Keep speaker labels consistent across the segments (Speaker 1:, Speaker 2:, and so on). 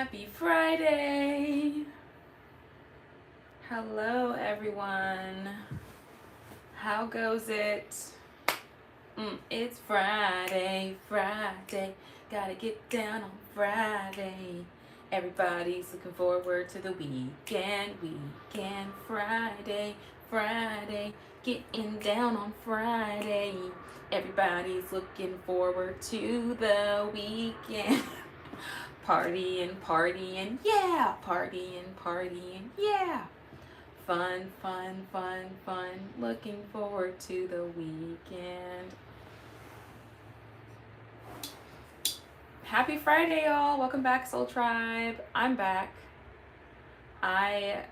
Speaker 1: Happy Friday! Hello, everyone. How goes it? It's Friday, Friday. Gotta get down on Friday. Everybody's looking forward to the weekend, Friday, Friday. Getting down on Friday. Everybody's looking forward to the weekend. Partying, partying, yeah! Partying, partying, yeah! Fun, fun, fun, fun. Looking forward to the weekend. Happy Friday, y'all. Welcome back, Soul Tribe. I'm back. I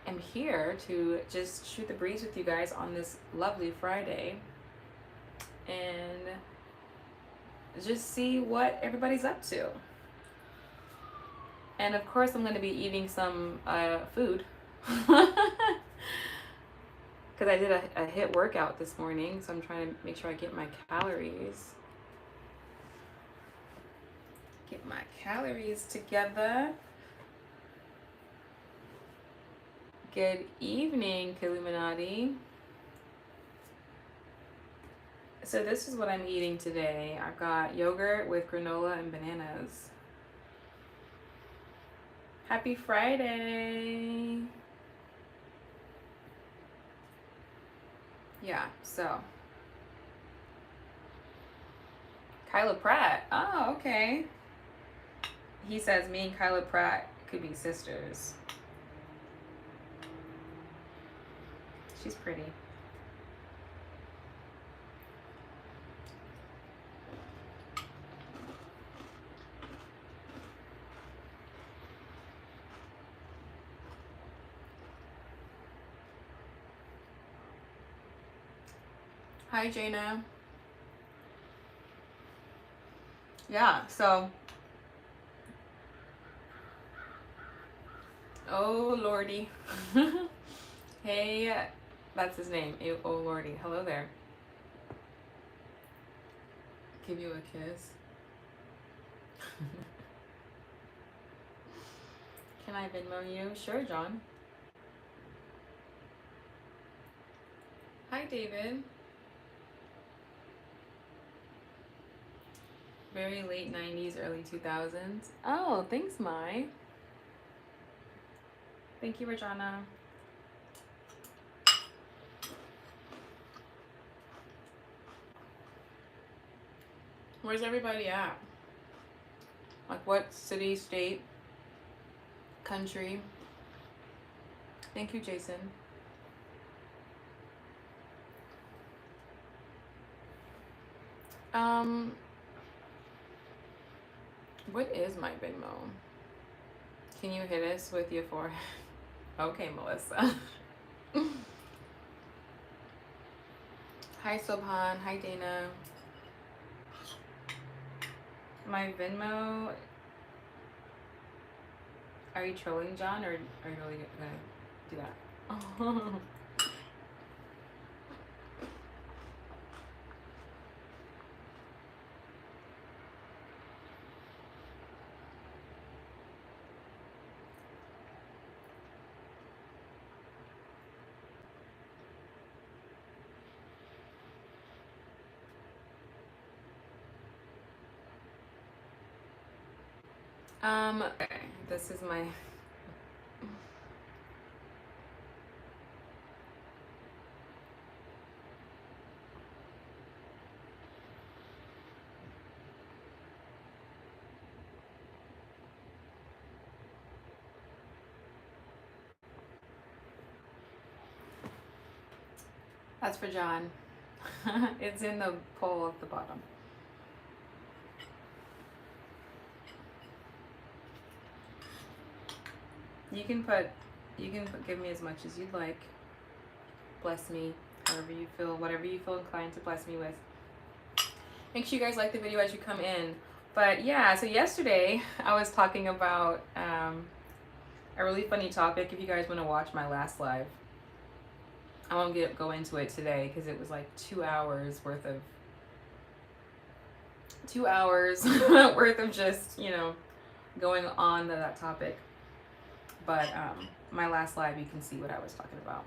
Speaker 1: am here to just shoot the breeze with you guys on this lovely Friday and just see what everybody's up to. And of course, I'm going to be eating some food. Because I did a HIIT workout this morning, so I'm trying to make sure I get my calories. Get my calories together. Good evening, Illuminati. So this is what I'm eating today. I've got yogurt with granola and bananas. Happy Friday. Yeah, so. Kyla Pratt. Oh, okay. He says me and Kyla Pratt could be sisters. She's pretty. Hi, Jaina. Yeah, so. Oh, Lordy. Hey, that's his name. Oh, Lordy. Hello there. Give you a kiss. Can I Venmo you? Sure, John. Hi, David. Very late 90s, early 2000s. Oh, thanks, Mai. Thank you, Rajana. Where's everybody at? Like what city, state, country? Thank you, Jason. What is my Venmo? Can you hit us with your forehead? Okay, Melissa. Hi, Sobhan. Hi, Dana. My Venmo. Are you trolling, John, or are you really gonna do that? Okay, this is my. That's for John. It's in the poll at the bottom. You can give me as much as you'd like. Bless me, however you feel, whatever you feel inclined to bless me with. Make sure you guys like the video as you come in. But yeah, so yesterday I was talking about a really funny topic. If you guys want to watch my last live, I won't go into it today because it was like 2 hours worth of 2 hours worth of just, going on to that topic. But my last live, you can see what I was talking about.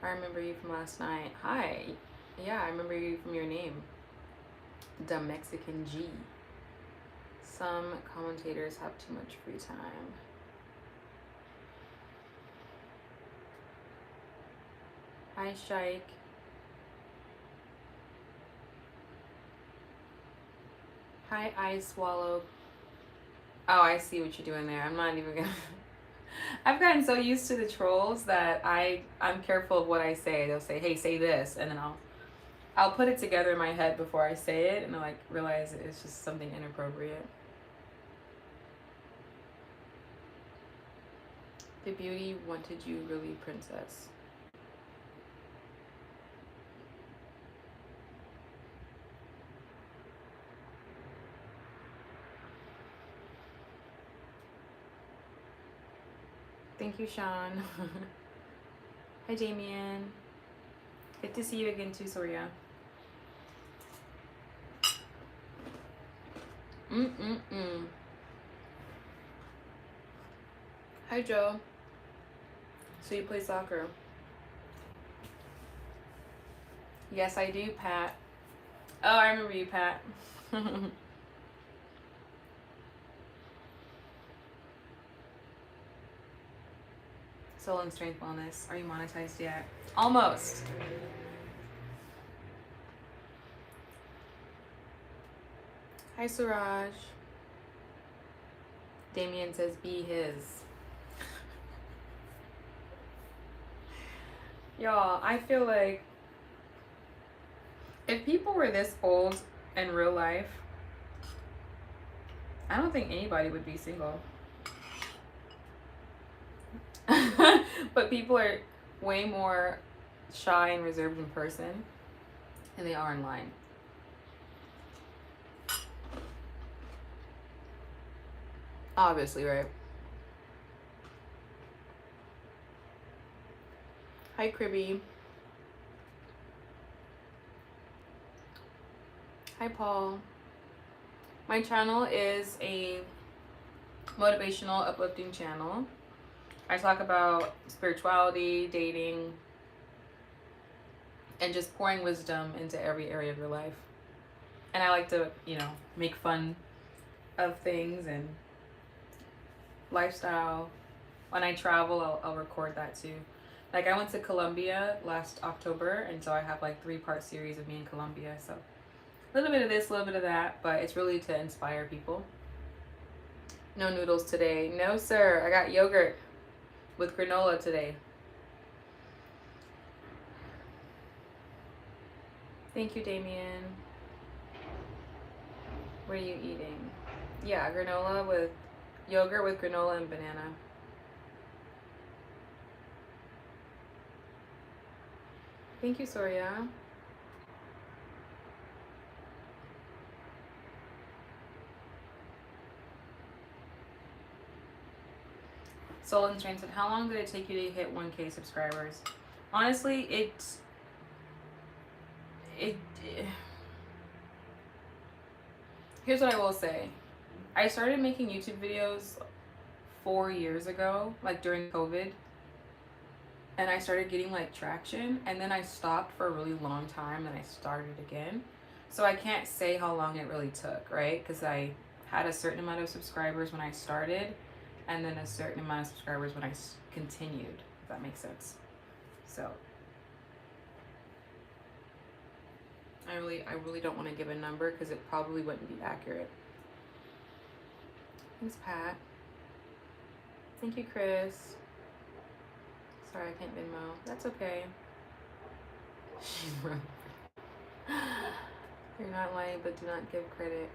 Speaker 1: I remember you from last night. Hi. Yeah, I remember you from your name. The Mexican G. Some commentators have too much free time. Hi, Shike. Hi, Ice Swallow. Oh, I see what you're doing there. I'm not even gonna... I've gotten so used to the trolls that I'm careful of what I say. They'll say, hey, say this, and then I'll put it together in my head before I say it, and I like realize it's just something inappropriate. The beauty wanted you really, princess. Thank you, Sean. Hi, Damien. Good to see you again too, Soria. Hi, Joe. So you play soccer? Yes, I do, Pat. Oh, I remember you, Pat. Soul and Strength Wellness. Are you monetized yet? Almost. Hi, Suraj. Damien says, be his. Y'all, I feel like if people were this old in real life, I don't think anybody would be single. But people are way more shy and reserved in person than they are online. Obviously, right? Hi, Cribby. Hi, Paul. My channel is a motivational, uplifting channel. I talk about spirituality, dating, and just pouring wisdom into every area of your life. And I like to, you know, make fun of things and lifestyle. When I travel, I'll record that too. Like I went to Colombia last October, and so I have like 3-part series of me in Colombia. So a little bit of this, a little bit of that, but it's really to inspire people. No noodles today. No, sir. I got yogurt with granola today. Thank you, Damien. What are you eating? Yeah, granola with yogurt with granola and banana. Thank you, Soria. Soul and Strength said, how long did it take you to hit 1K subscribers? Honestly, here's what I will say. I started making YouTube videos 4 years ago, like during COVID. And I started getting like traction, and then I stopped for a really long time and I started again. So I can't say how long it really took, right? Because I had a certain amount of subscribers when I started, and then a certain amount of subscribers when I continued, if that makes sense. So I really don't want to give a number because it probably wouldn't be accurate. Thanks, Pat. Thank you, Chris. Sorry, I can't Venmo. That's okay. You're not lying, but do not give credit.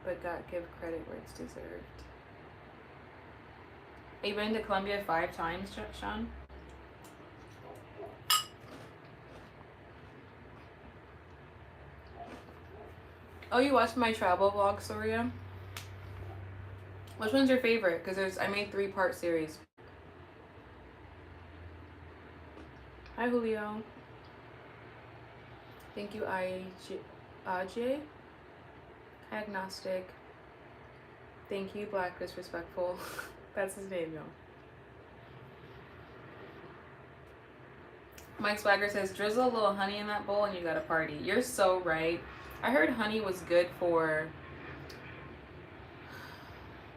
Speaker 1: But God, give credit where it's deserved. Have you been to Colombia 5 times, Sean? Oh, you watched my travel vlog, Soria? Which one's your favorite? Because I made 3-part series. Hi, Julio. Thank you, Ajay, agnostic. Thank you, Black Disrespectful. That's his name, y'all. Mike Swagger says, drizzle a little honey in that bowl and you got a party. You're so right. I heard honey was good for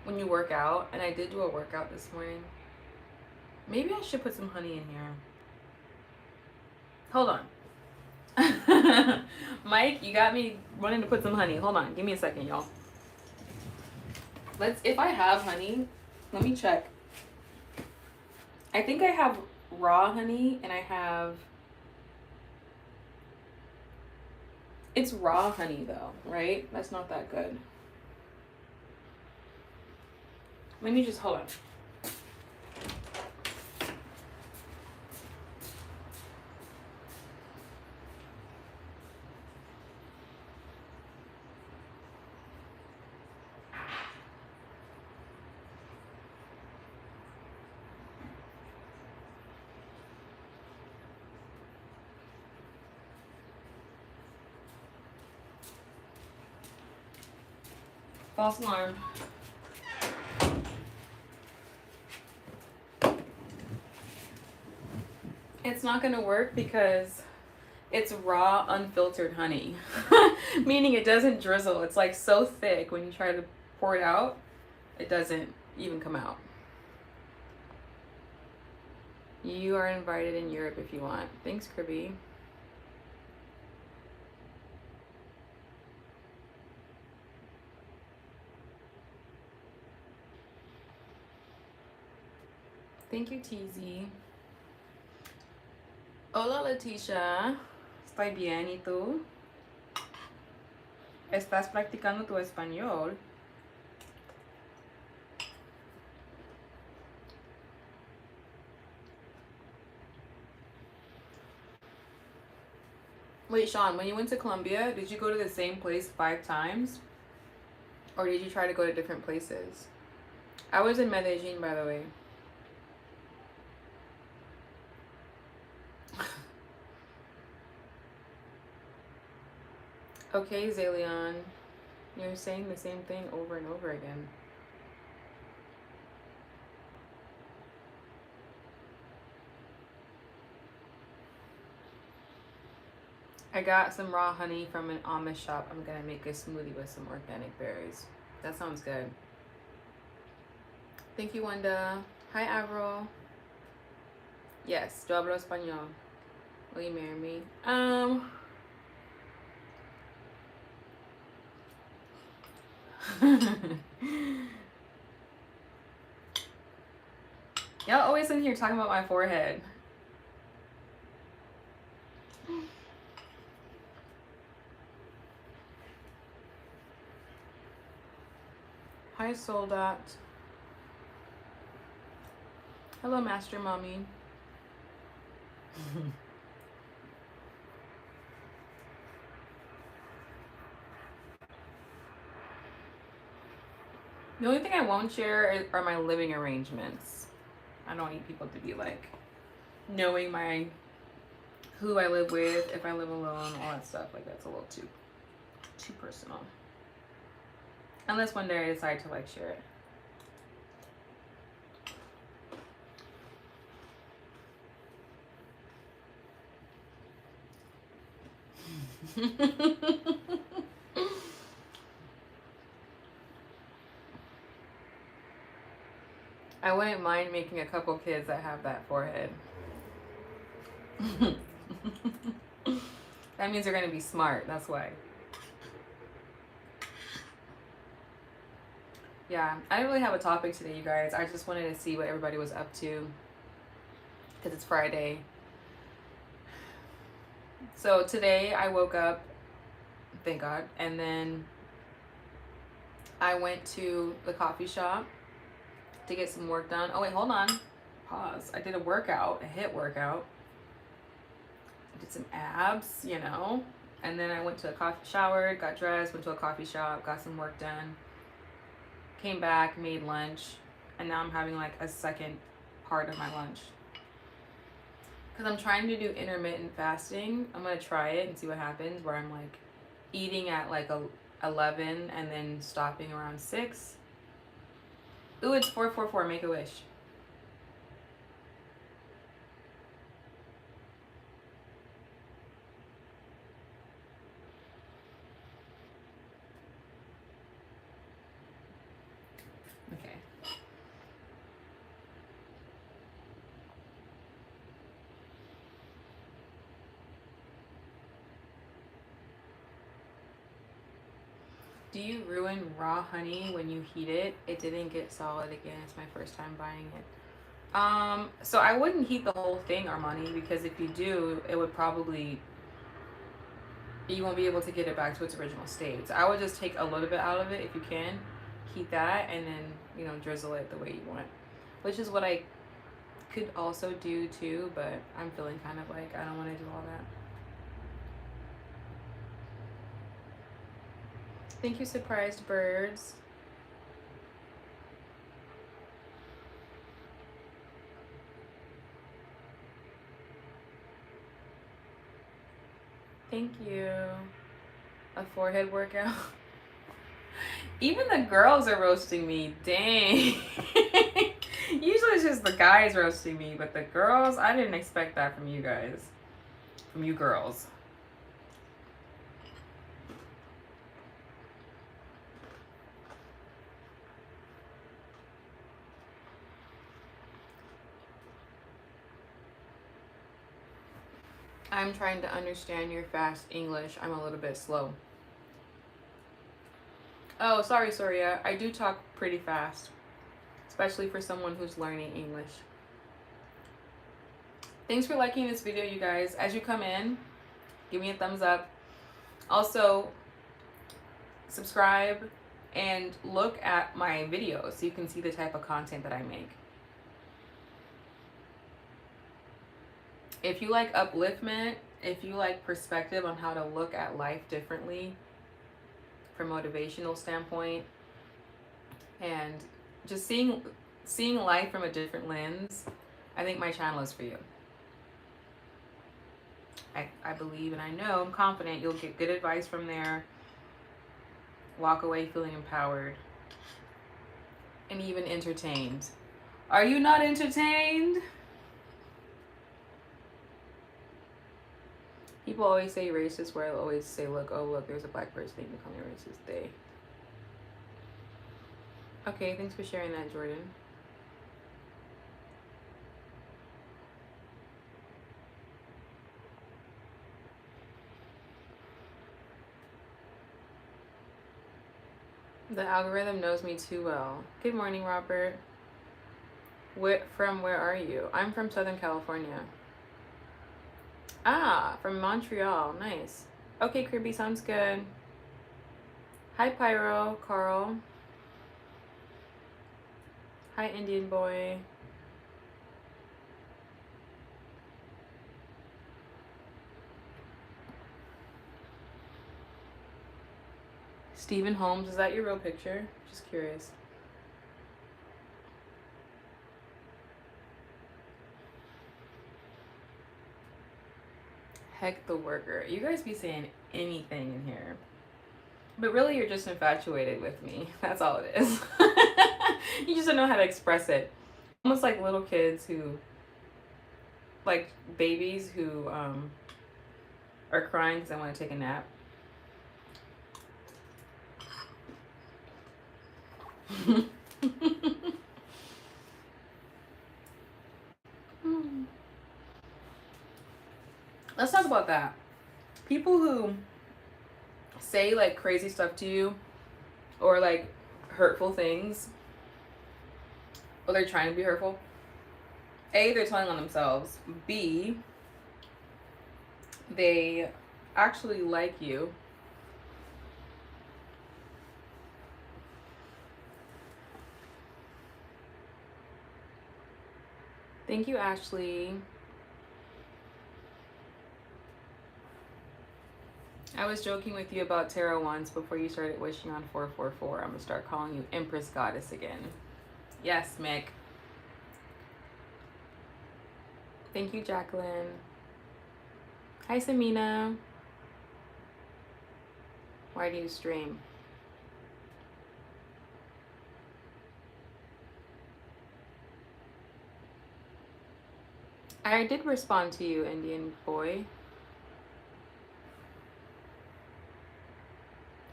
Speaker 1: when you work out, and I did do a workout this morning. Maybe I should put some honey in here. Hold on. Mike, you got me wanting to put some honey. Hold on. Give me a second, y'all. If I have honey, let me check. I think I have raw honey, and I have, it's raw honey though, right? That's not that good. Let me just, hold on. False alarm. It's not gonna work because it's raw, unfiltered honey. Meaning it doesn't drizzle. It's like so thick when you try to pour it out, it doesn't even come out. You are invited in Europe if you want. Thanks, Kirby. Thank you, TZ. Hola, Leticia. Estoy bien, ¿y tú? ¿Estás practicando tu español? Wait, Sean, when you went to Colombia, did you go to the same place 5 times? Or did you try to go to different places? I was in Medellin, by the way. Okay, Zalion. You're saying the same thing over and over again. I got some raw honey from an Amish shop. I'm gonna make a smoothie with some organic berries. That sounds good. Thank you, Wanda. Hi, Avril. Yes, yo hablo español. Will you marry me? Y'all always in here talking about my forehead. Hi, Soldat. Hello, Master Mommy. The only thing I won't share are my living arrangements. I don't need people to be like knowing who I live with, if I live alone, all that stuff. Like that's a little too personal. Unless one day I decide to like share it. I wouldn't mind making a couple kids that have that forehead. That means they're gonna be smart, that's why. Yeah, I didn't really have a topic today, you guys. I just wanted to see what everybody was up to because it's Friday. So today I woke up, thank God, and then I went to the coffee shop to get some work done. Oh wait, hold on. Pause. I did a workout, a HIIT workout. I did some abs, you know. And then I went to showered, got dressed, went to a coffee shop, got some work done. Came back, made lunch, and now I'm having like a second part of my lunch. Because I'm trying to do intermittent fasting. I'm going to try it and see what happens, where I'm like eating at like 11 and then stopping around 6. Ooh, it's 444. Make a wish. Okay. Do you ruin raw honey when you heat it? It didn't get solid again. It's my first time buying it. So I wouldn't heat the whole thing, Armani, because if you do, it would probably, you won't be able to get it back to its original state. So I would just take a little bit out of it if you can, heat that, and then, you know, drizzle it the way you want. Which is what I could also do too, but I'm feeling kind of like I don't want to do all that. Thank you, surprised birds. Thank you. A forehead workout. Even the girls are roasting me. Dang. Usually it's just the guys roasting me, but the girls, I didn't expect that from you guys. From you girls. I'm trying to understand your fast English. I'm a little bit slow. Oh, sorry, Surya. I do talk pretty fast, especially for someone who's learning English. Thanks for liking this video, you guys. As you come in, give me a thumbs up. Also, subscribe and look at my videos so you can see the type of content that I make. If you like upliftment, if you like perspective on how to look at life differently from a motivational standpoint, and just seeing life from a different lens, I think my channel is for you. I believe and I know, I'm confident you'll get good advice from there, walk away feeling empowered, and even entertained. Are you not entertained? People always say racist, where I'll always say, look, oh look, there's a black person, they can call me racist. They. Okay, thanks for sharing that, Jordan. The algorithm knows me too well. Good morning, Robert. From where are you? I'm from Southern California. Ah, from Montreal. Nice. Okay, Kirby, sounds good. Hi, Pyro, Carl. Hi, Indian boy. Stephen Holmes, is that your real picture? Just curious. Heck the worker. You guys be saying anything in here. But really, you're just infatuated with me. That's all it is. You just don't know how to express it. Almost like little kids who, like babies who are crying because they want to take a nap. Let's talk about that. People who say like crazy stuff to you or like hurtful things, or they're trying to be hurtful. A, they're telling on themselves. B, they actually like you. Thank you, Ashley. I was joking with you about tarot once before you started wishing on 444. I'm gonna start calling you Empress Goddess again. Yes, Mick. Thank you, Jacqueline. Hi, Samina. Why do you stream? I did respond to you, Indian boy.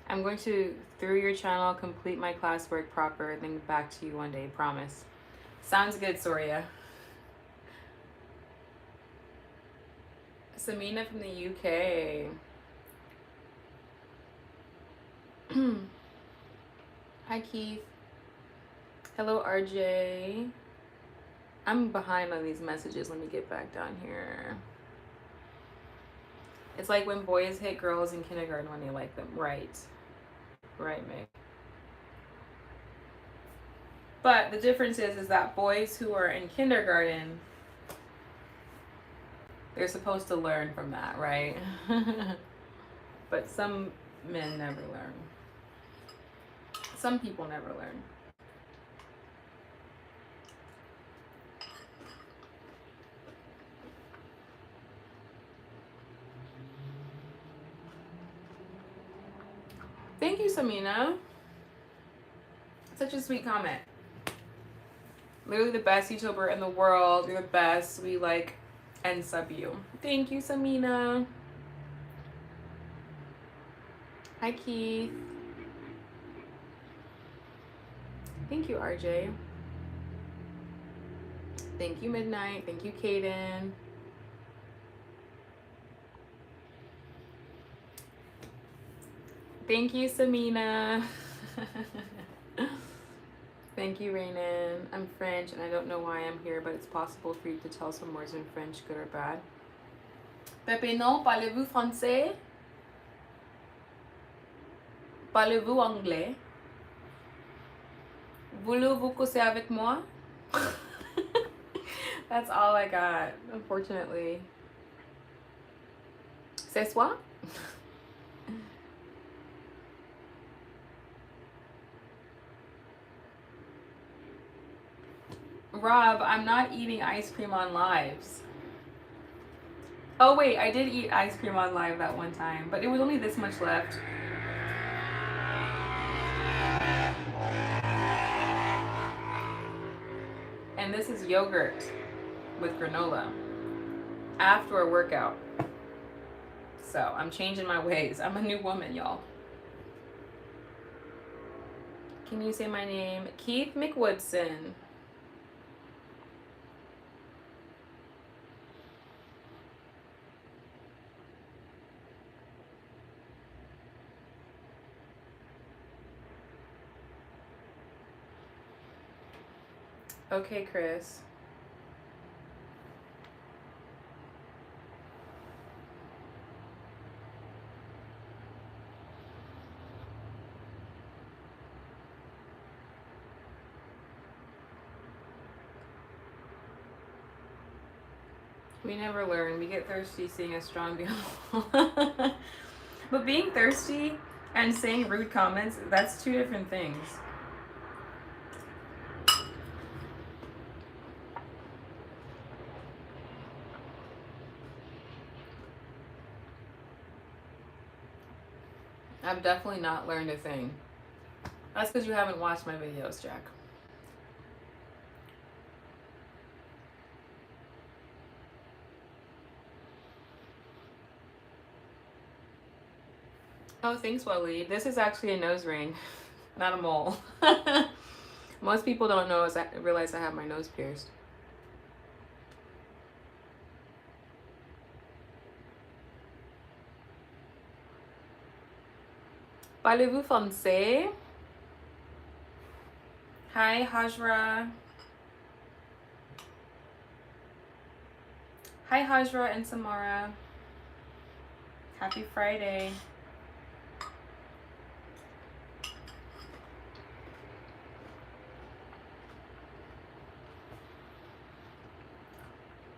Speaker 1: I'm going to, through your channel, complete my classwork proper, then get back to you one day, promise. Sounds good, Soria. Samina from the UK. Hi, Keith. Hello, RJ. I'm behind on these messages. Let me get back down here. It's like when boys hit girls in kindergarten when they like them. Right. Right, Meg. But the difference is that boys who are in kindergarten, they're supposed to learn from that, right? But some men never learn. Some people never learn. Thank you, Samina. Such a sweet comment. Literally the best YouTuber in the world. You're the best. We like and sub you. Thank you, Samina. Hi, Keith. Thank you, RJ. Thank you, Midnight. Thank you, Kaden. Thank you, Samina. Thank you, Raynan. I'm French and I don't know why I'm here, but it's possible for you to tell some words in French, good or bad. Pepe, non, parlez-vous français? Parlez-vous anglais? Voulez-vous coucher avec moi? That's all I got, unfortunately. C'est soir? Rob, I'm not eating ice cream on lives. Oh wait, I did eat ice cream on live that one time, but it was only this much left. And this is yogurt with granola after a workout. So I'm changing my ways. I'm a new woman, y'all. Can you say my name? Keith McWoodson. Okay, Chris. We never learn. We get thirsty seeing a strong beautiful. But being thirsty and saying rude comments, that's two different things. I've definitely not learned a thing. That's because you haven't watched my videos, Jack. Oh, thanks, Wally. This is actually a nose ring, not a mole. Most people don't know realize I have my nose pierced. Parlez-vous français? Hi, Hajra. Hi, Hajra and Samara. Happy Friday.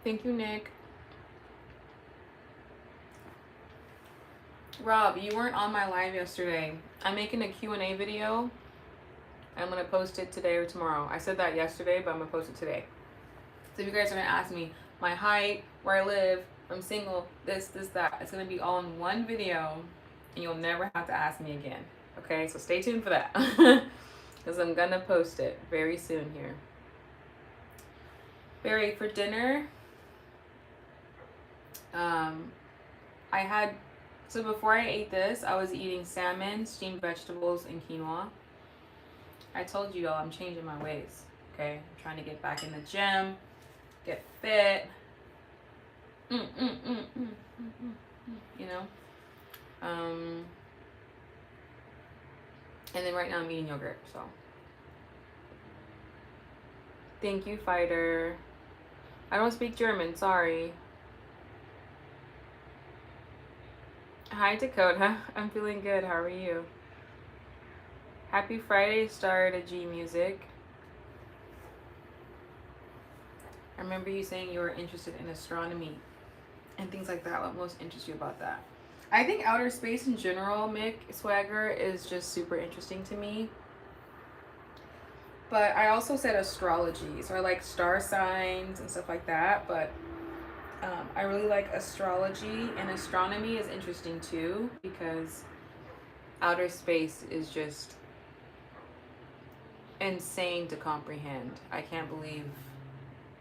Speaker 1: Thank you, Nick. Rob, you weren't on my live yesterday. I'm making a Q&A video. I'm going to post it today or tomorrow. I said that yesterday, but I'm going to post it today. So if you guys are going to ask me my height, where I live, if I'm single, this, that, it's going to be all in one video. and you'll never have to ask me again. Okay, so stay tuned for that. Because I'm gonna post it very soon here. Barry, for dinner, so before I ate this, I was eating salmon, steamed vegetables, and quinoa. I told you all I'm changing my ways, okay? I'm trying to get back in the gym, get fit, you know? And then right now I'm eating yogurt, so. Thank you, fighter. I don't speak German, sorry. Hi, Dakota. I'm feeling good. How are you? Happy Friday, Star to G Music. I remember you saying you were interested in astronomy and things like that. What most interests you about that? I think outer space in general, Mick Swagger, is just super interesting to me. But I also said astrology. So I like star signs and stuff like that. But I really like astrology, and astronomy is interesting too, because outer space is just insane to comprehend. I can't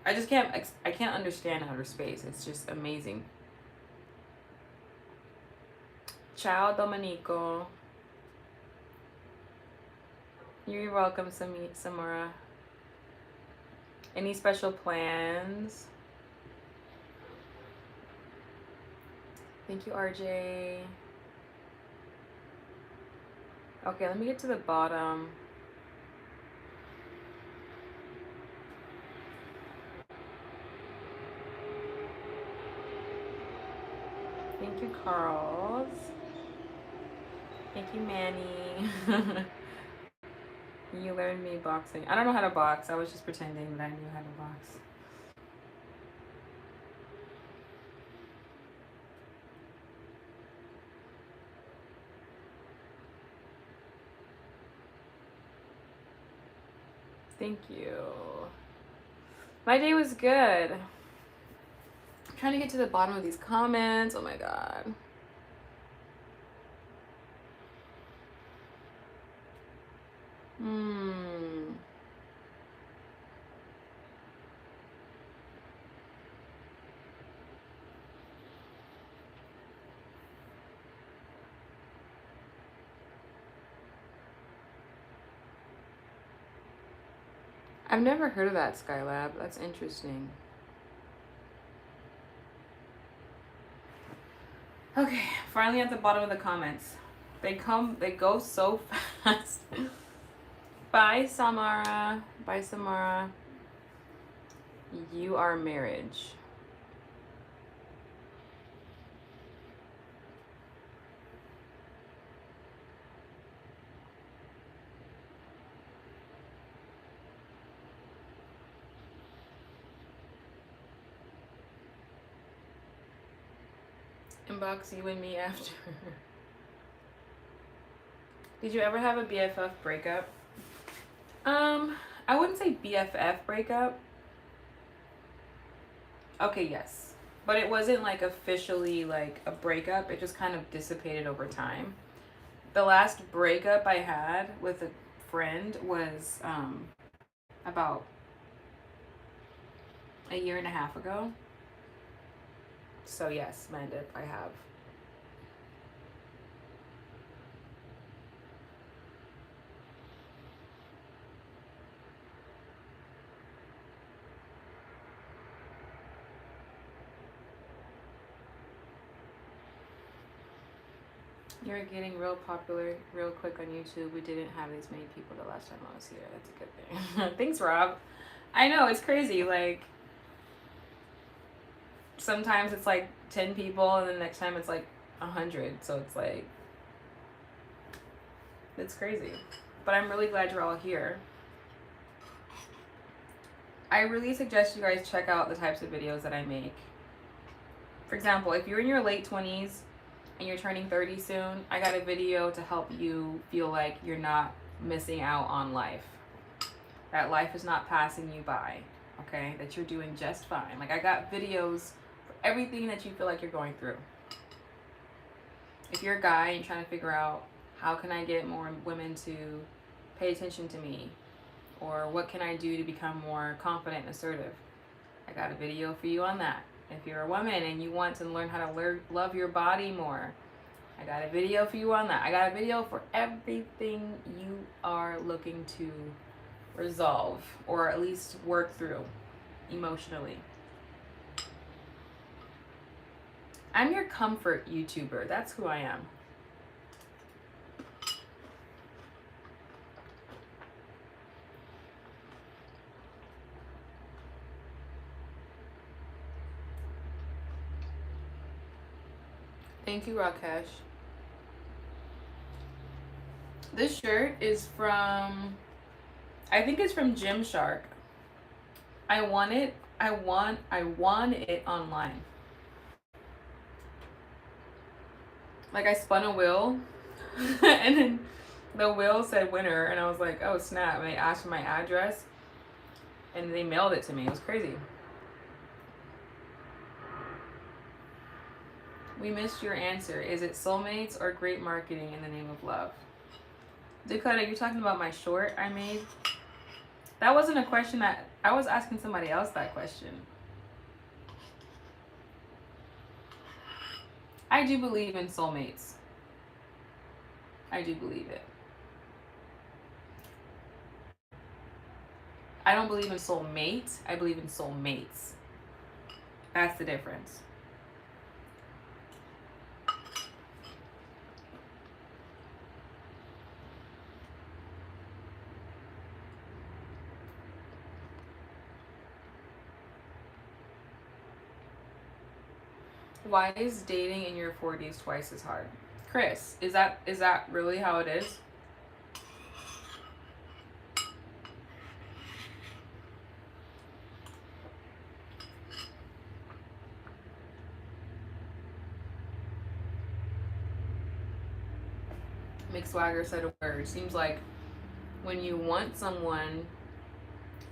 Speaker 1: understand outer space. It's just amazing. Ciao, Domenico. You're welcome, Samara. Any special plans? Thank you, RJ. Okay, let me get to the bottom. Thank you, Carls. Thank you, Manny. You learned me boxing. I don't know how to box. I was just pretending that I knew how to box. Thank you. My day was good. I'm trying to get to the bottom of these comments. Oh my god. I've never heard of that, Skylab. That's interesting. Okay, finally at the bottom of the comments. They go so fast. Bye, Samara. Bye, Samara. You are marriage. Inbox you and me after. Did you ever have a BFF breakup? I wouldn't say BFF breakup. Okay, yes. But it wasn't like officially like a breakup. It just kind of dissipated over time. The last breakup I had with a friend was about a year and a half ago. So yes, Mandip, I have. You're getting real popular real quick on YouTube. We didn't have as many people the last time I was here. That's a good thing. Thanks, Rob. I know, it's crazy. Like, sometimes it's like 10 people, and then the next time it's like 100. So it's like, it's crazy. But I'm really glad you're all here. I really suggest you guys check out the types of videos that I make. For example, if you're in your late 20s, and you're turning 30 soon, I got a video to help you feel like you're not missing out on life. That life is not passing you by, okay? That you're doing just fine. Like, I got videos for everything that you feel like you're going through. If you're a guy and you're trying to figure out how can I get more women to pay attention to me, or what can I do to become more confident and assertive, I got a video for you on that. If you're a woman and you want to learn how to love your body more, I got a video for you on that. I got a video for everything you are looking to resolve or at least work through emotionally. I'm your comfort YouTuber. That's who I am. Thank you, Rakesh. This shirt is from, I think it's from Gymshark. I won it online. Like, I spun a wheel and then the wheel said winner, and I was like, oh snap. And they asked for my address and they mailed it to me. It was crazy. We missed your answer. Is it soulmates or great marketing in the name of love? Dakota, you're talking about my short I made? That wasn't a question that I was asking somebody else that question. I do believe in soulmates. I do believe it. I don't believe in soulmate. I believe in soulmates. That's the difference. Why is dating in your 40s twice as hard? Chris, is that really how it is? Mick Swagger said a word. Seems like when you want someone,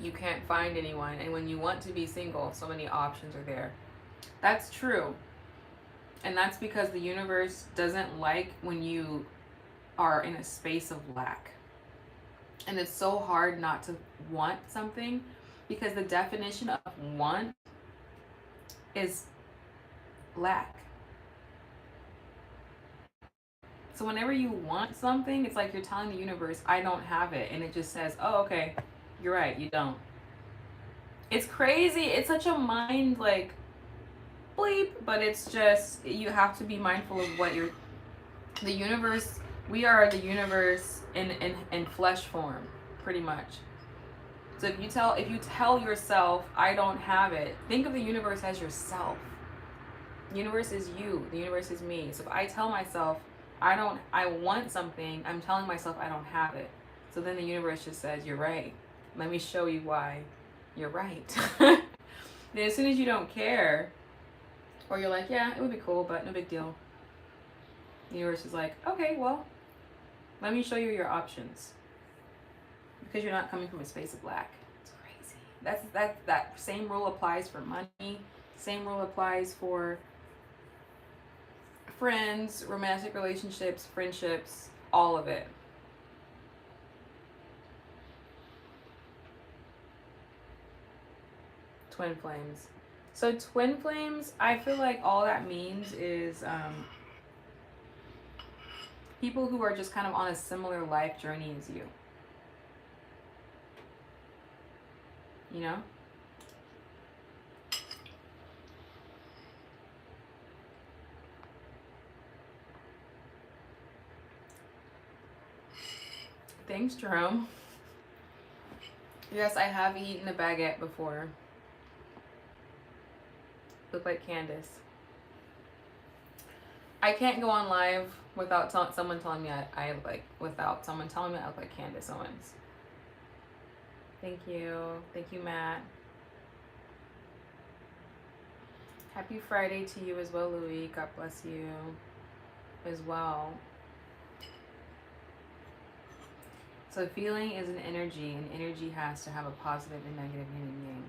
Speaker 1: you can't find anyone. And when you want to be single, so many options are there. That's true. And that's because the universe doesn't like when you are in a space of lack. And it's so hard not to want something because the definition of want is lack. So whenever you want something, it's like you're telling the universe, I don't have it. And it just says, oh, okay, you're right, you don't. It's crazy. It's such a mind, like, bleep, but it's just, you have to be mindful of what you're, the universe, we are the universe in flesh form, pretty much. So if you tell yourself, I don't have it, think of the universe as yourself. The universe is you, the universe is me. So if I tell myself, I want something, I'm telling myself I don't have it. So then the universe just says, you're right. Let me show you why you're right. Then as soon as you don't care, or you're like, yeah, it would be cool, but no big deal. The universe is like, okay, well, let me show you your options. Because you're not coming from a space of lack. It's crazy. That same rule applies for money. Same rule applies for friends, romantic relationships, friendships, all of it. Twin flames. So twin flames, I feel like all that means is people who are just kind of on a similar life journey as you. You know? Thanks, Jerome. Yes, I have eaten a baguette before. Look like Candace. I can't go on live without someone telling me I look like, without someone telling me I look like Candace Owens. Thank you. Thank you, Matt. Happy Friday to you as well, Louis. God bless you as well. So feeling is an energy, and energy has to have a positive and negative yin and yang.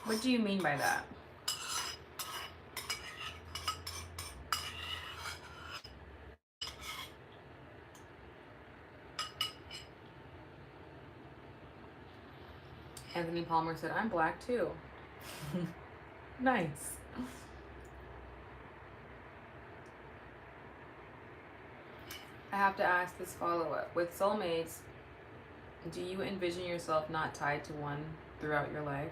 Speaker 1: What do you mean by that? Anthony Palmer said, I'm black too. Nice. I have to ask this follow-up. With soulmates, do you envision yourself not tied to one throughout your life?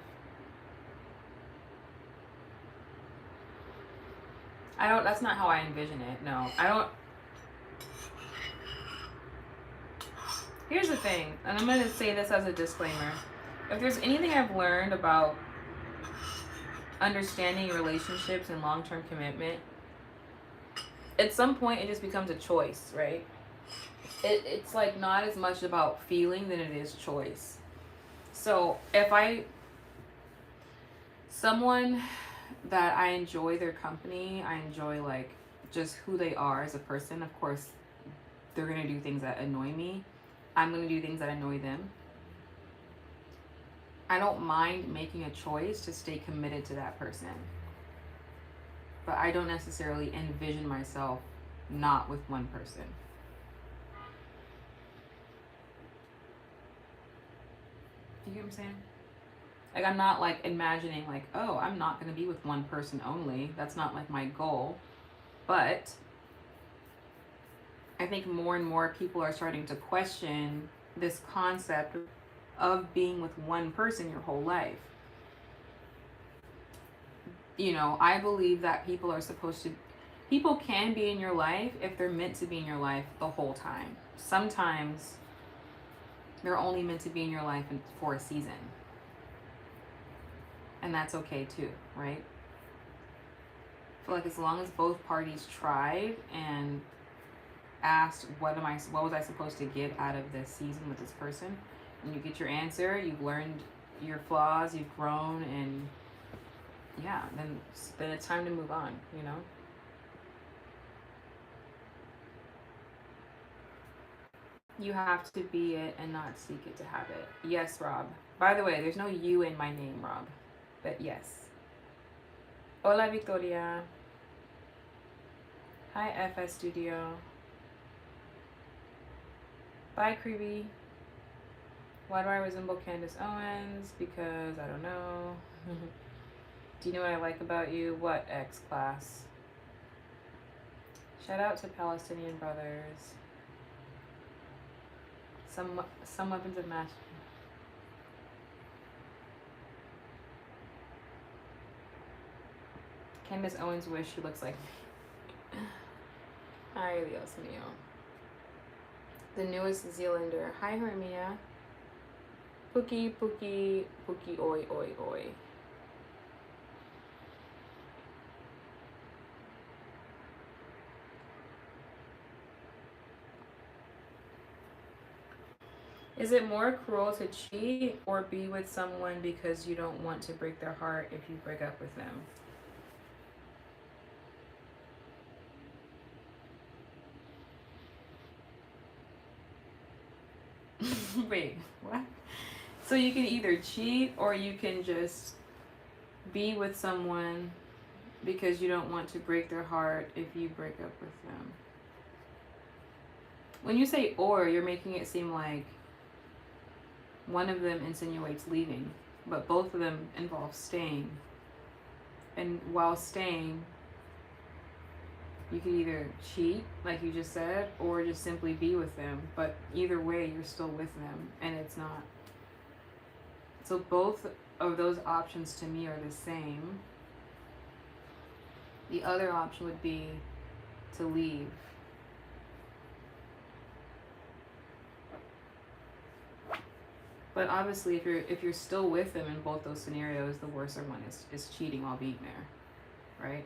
Speaker 1: That's not how I envision it. No, I don't. Here's the thing, and I'm going to say this as a disclaimer. If there's anything I've learned about understanding relationships and long-term commitment, at some point it just becomes a choice, right? It's like not as much about feeling than it is choice. So if someone that I enjoy their company, I enjoy like just who they are as a person, of course they're going to do things that annoy me. I'm going to do things that annoy them. I don't mind making a choice to stay committed to that person. But I don't necessarily envision myself not with one person. You get what I'm saying? Like, I'm not like imagining like, oh, I'm not going to be with one person only. That's not like my goal. But I think more and more people are starting to question this concept of being with one person your whole life. You know, I believe that people can be in your life if they're meant to be in your life the whole time. Sometimes they're only meant to be in your life for a season. And that's okay too, right? I feel like as long as both parties tried and asked, what was I supposed to get out of this season with this person? And you get your answer, you've learned your flaws, you've grown, and yeah, then it's time to move on, you know? You have to be it and not seek it to have it. Yes, Rob. By the way, there's no you in my name, Rob. But yes. Hola, Victoria. Hi, FS Studio. Bye, Creepy. Why do I resemble Candace Owens? Because I don't know. Do you know what I like about you? What, X class? Shout out to Palestinian brothers. Some weapons of mass. Candace Owens wish she looks like me. Hi, Dios mío. The newest Zealander. Hi, Hermia. Pookie, Pookie, Pookie, oi, oi, oi. Is it more cruel to cheat or be with someone because you don't want to break their heart if you break up with them? Wait, what? So you can either cheat or you can just be with someone because you don't want to break their heart if you break up with them. When you say or, you're making it seem like one of them insinuates leaving, but both of them involve staying. And while staying, you can either cheat, like you just said, or just simply be with them. But either way, you're still with them, and it's not. So both of those options to me are the same. The other option would be to leave. But obviously, if you're still with them in both those scenarios, the worser one is cheating while being there, right?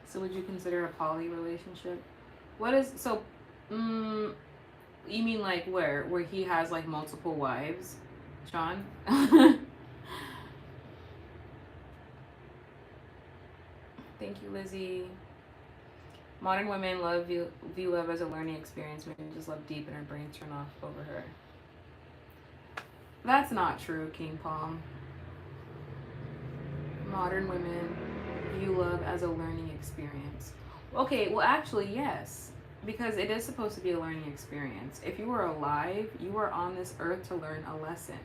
Speaker 1: So would you consider a poly relationship? What is so? You mean like where he has like multiple wives, Sean? Thank you, Lizzie. Modern women view love as a learning experience. Women just love deep and her brains turn off over her. That's not true, King Palm. Modern women view love as a learning experience. Okay, well, actually, yes, because it is supposed to be a learning experience. If you were alive, you were on this earth to learn a lesson.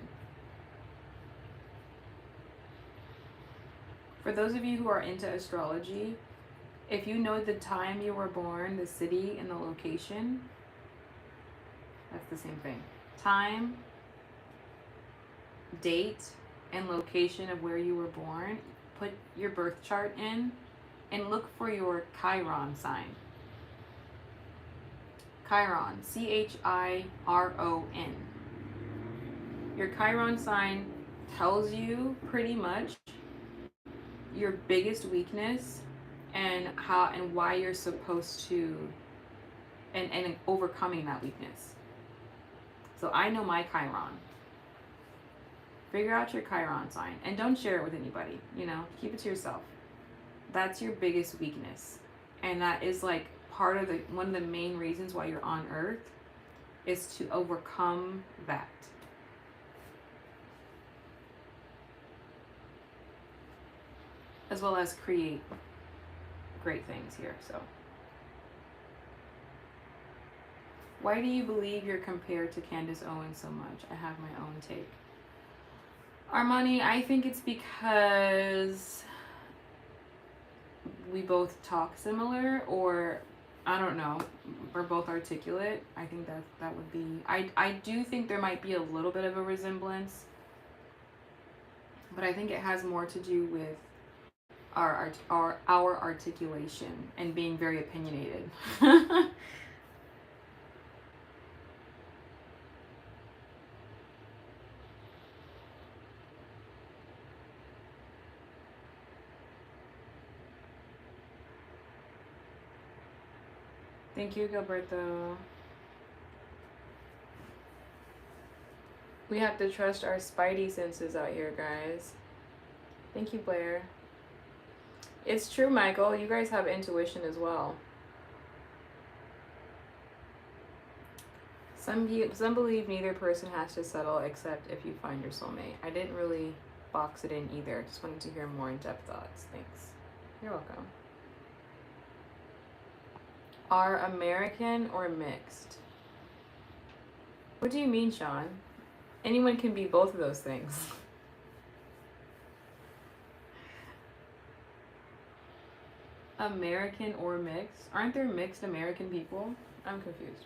Speaker 1: For those of you who are into astrology, if you know the time you were born, the city, and the location, that's the same thing. Time, date, and location of where you were born. Put your birth chart in and look for your Chiron sign. Chiron, Chiron. Your Chiron sign tells you pretty much your biggest weakness and how and why you're supposed to and overcoming that weakness. So I know my Chiron. Figure out your Chiron sign and don't share it with anybody, you know, keep it to yourself. That's your biggest weakness. And that is like part of one of the main reasons why you're on earth is to overcome that. As well as create great things here. So why do you believe you're compared to Candace Owens so much? I have my own take. Armani, I think it's because we both talk similar, or I don't know, we're both articulate. I think that would be, I do think there might be a little bit of a resemblance, but I think it has more to do with our articulation and being very opinionated. Thank you, Gilberto. We have to trust our spidey senses out here, guys. Thank you, Blair. It's true, Michael. You guys have intuition as well. Some believe neither person has to settle except if you find your soulmate. I didn't really box it in either. Just wanted to hear more in-depth thoughts. Thanks. You're welcome. Are American or mixed? What do you mean, Sean? Anyone can be both of those things. American or mixed? Aren't there mixed American people? I'm confused.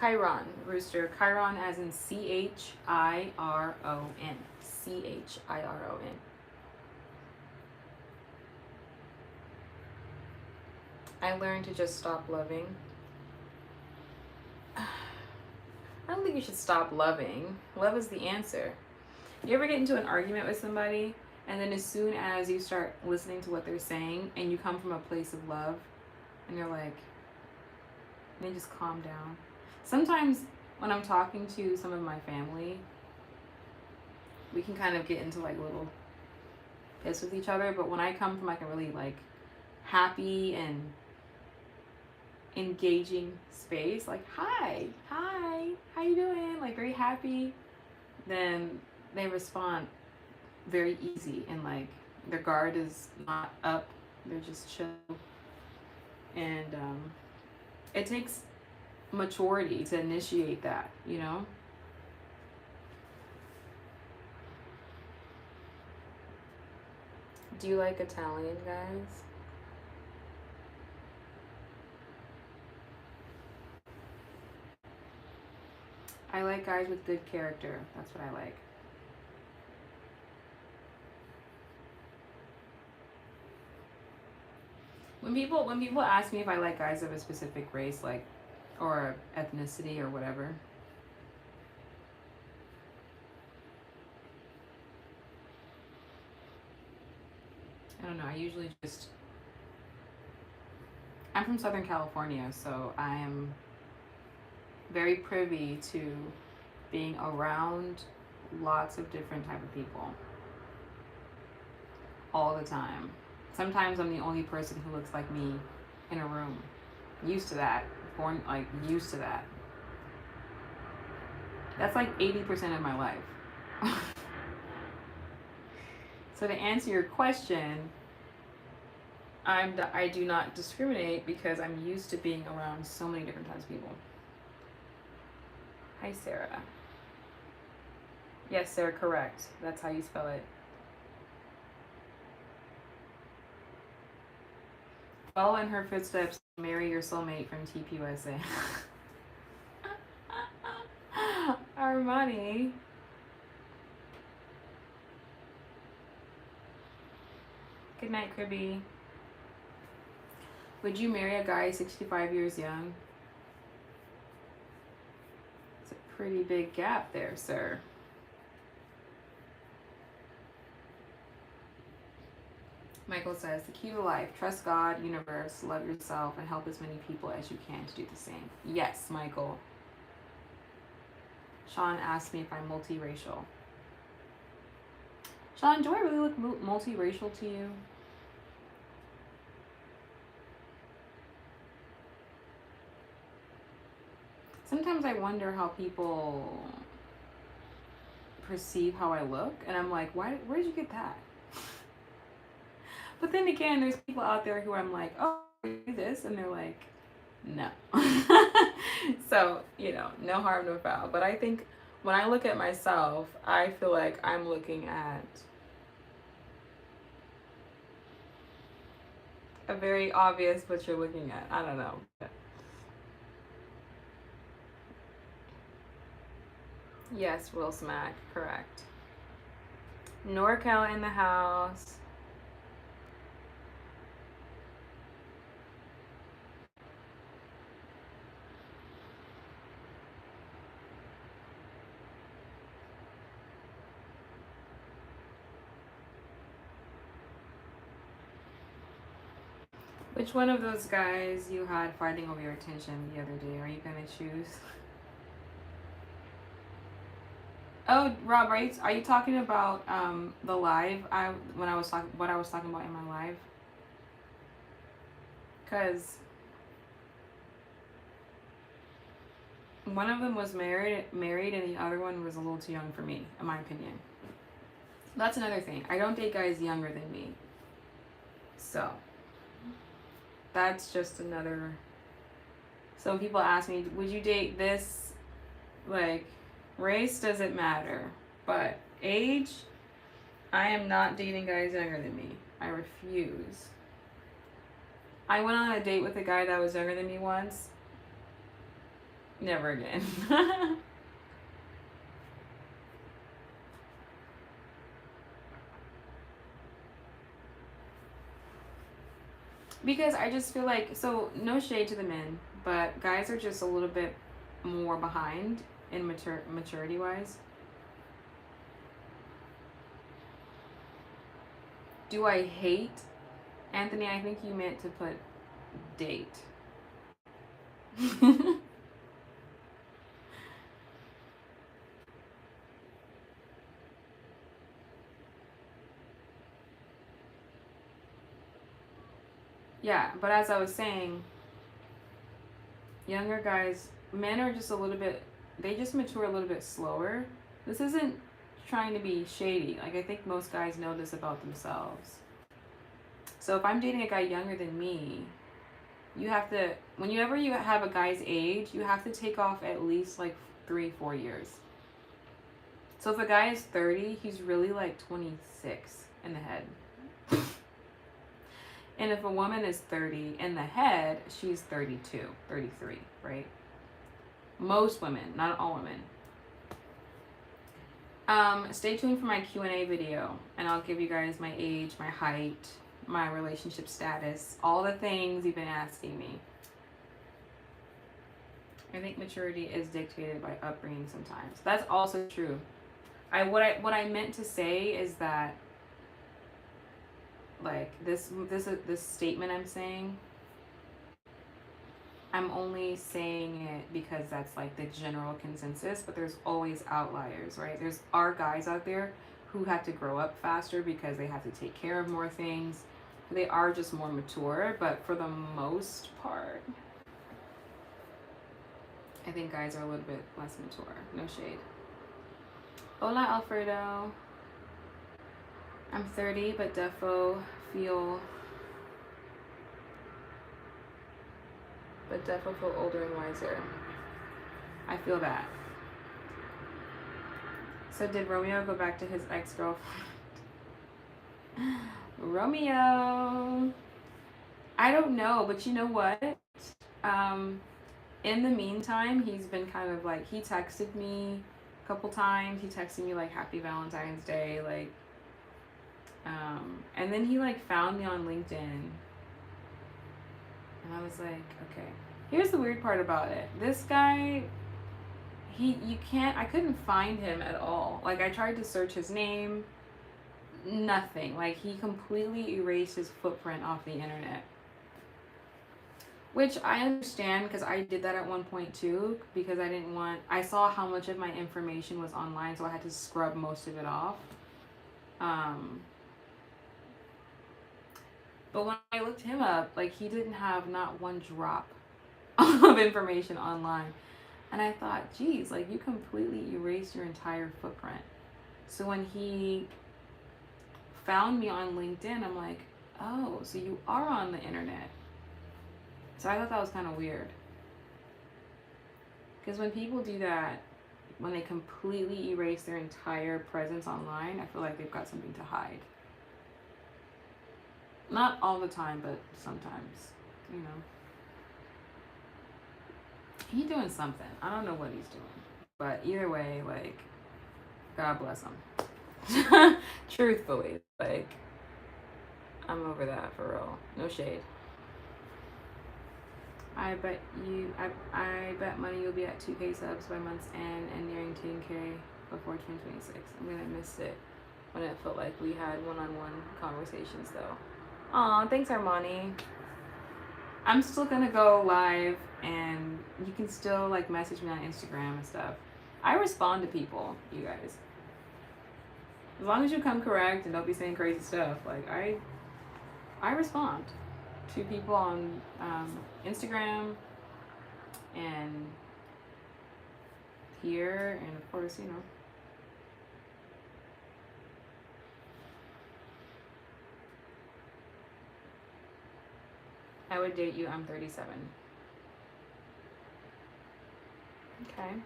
Speaker 1: Chiron, Rooster. Chiron as in Chiron. Chiron. I learned to just stop loving. I don't think you should stop loving. Love is the answer. You ever get into an argument with somebody, and then as soon as you start listening to what they're saying, and you come from a place of love, and you're like, and they just calm down. Sometimes when I'm talking to some of my family, we can kind of get into like a little piss with each other, but when I come from like a really like happy and engaging space, like hi, how you doing, like very happy, then they respond very easy and like their guard is not up, they're just chill. And it takes maturity to initiate that, you know. Do you like Italian guys? I like guys with good character. That's what I like. When people ask me if I like guys of a specific race, like, or ethnicity or whatever, I don't know. I usually just, I'm from Southern California, so I am very privy to being around lots of different type of people. all the time. Sometimes I'm the only person who looks like me in a room. Used to that. Born, like, used to that. That's like 80% of my life. So to answer your question, I do not discriminate because I'm used to being around so many different types of people. Hi, Sarah. Yes, Sarah, correct. That's how you spell it. Follow in her footsteps. Marry your soulmate from TPUSA. Armani. Good night, Cribby. Would you marry a guy 65 years young? It's a pretty big gap there, sir. Michael says, the key to life, trust God, universe, love yourself, and help as many people as you can to do the same. Yes, Michael. Sean asked me if I'm multiracial. Sean, do I really look multiracial to you? Sometimes I wonder how people perceive how I look, and I'm like, where did you get that? But then again, there's people out there who I'm like, oh, you do this, and they're like, no. So, you know, no harm, no foul. But I think when I look at myself, I feel like I'm looking at a very obvious what you're looking at. I don't know. Yes, Will Smack, correct. NorCal in the house. Which one of those guys you had fighting over your attention the other day? Are you gonna choose? Oh, Rob, are you talking about the live? What I was talking about in my live? Because one of them was married, and the other one was a little too young for me, in my opinion. That's another thing. I don't date guys younger than me. So that's just another. So people ask me, would you date this? Like, race doesn't matter, but age, I am not dating guys younger than me. I refuse. I went on a date with a guy that was younger than me once. Never again. Because I just feel like, so no shade to the men, but guys are just a little bit more behind in maturity wise. Do I hate? Anthony, I think you meant to put date. Yeah, but as I was saying, younger guys, men are just a little bit, they just mature a little bit slower. This isn't trying to be shady. Like, I think most guys know this about themselves. So if I'm dating a guy younger than me, you have to, whenever you have a guy's age, you have to take off at least like 3-4 years. So if a guy is 30, he's really like 26 in the head. And if a woman is 30 in the head, she's 32, 33, right? Most women, not all women. Stay tuned for my Q&A video, and I'll give you guys my age, my height, my relationship status, all the things you've been asking me. I think maturity is dictated by upbringing sometimes. That's also true. What I meant to say is that, like, this statement I'm saying, I'm only saying it because that's like the general consensus, but there's always outliers, right? There are guys out there who had to grow up faster because they had to take care of more things. They are just more mature, but for the most part, I think guys are a little bit less mature. No shade. Hola, Alfredo. I'm 30, but defo feel older and wiser. I feel that. So did Romeo go back to his ex-girlfriend? Romeo. I don't know, but you know what? In the meantime, he's been kind of like, he texted me a couple times. He texted me like Happy Valentine's Day, like, and then he like found me on LinkedIn. And I was like, okay. Here's the weird part about it. This guy, I couldn't find him at all. Like, I tried to search his name, nothing. Like, he completely erased his footprint off the internet. Which I understand, because I did that at one point too, because I saw how much of my information was online, so I had to scrub most of it off. But when I looked him up, like, he didn't have not one drop of information online. And I thought, geez, like, you completely erased your entire footprint. So when he found me on LinkedIn, I'm like, oh, so you are on the internet. So I thought that was kind of weird. Because when people do that, when they completely erase their entire presence online, I feel like they've got something to hide. Not all the time, but sometimes, you know. He's doing something. I don't know what he's doing. But either way, like, God bless him. Truthfully, like, I'm over that for real. No shade. I bet money you'll be at 2K subs by month's end and nearing 10K before 2026. I'm gonna miss it when it felt like we had one-on-one conversations though. Aw, thanks Armani. I'm still gonna go live and you can still like message me on Instagram and stuff. I respond to people, you guys. As long as you come correct and don't be saying crazy stuff, like I respond to people on Instagram and here, and of course, you know. I would date you. I'm 37. Okay.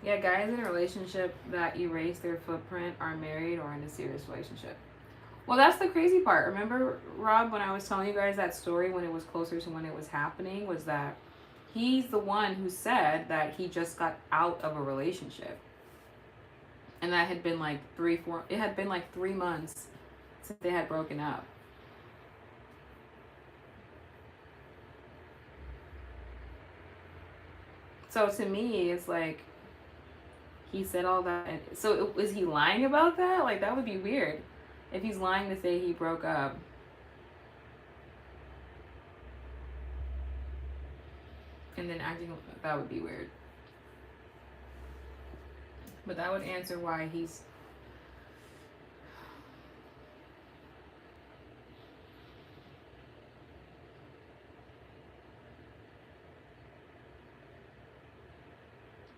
Speaker 1: Yeah, guys in a relationship that erase their footprint are married or in a serious relationship. Well, that's the crazy part. Remember, Rob, when I was telling you guys that story when it was closer to when it was happening, was that he's the one who said that he just got out of a relationship. And that had been like 3 months since they had broken up. So to me, it's like, he said all that. So is he lying about that? Like, that would be weird. If he's lying to say he broke up. And then acting, that would be weird. But that would answer why he's...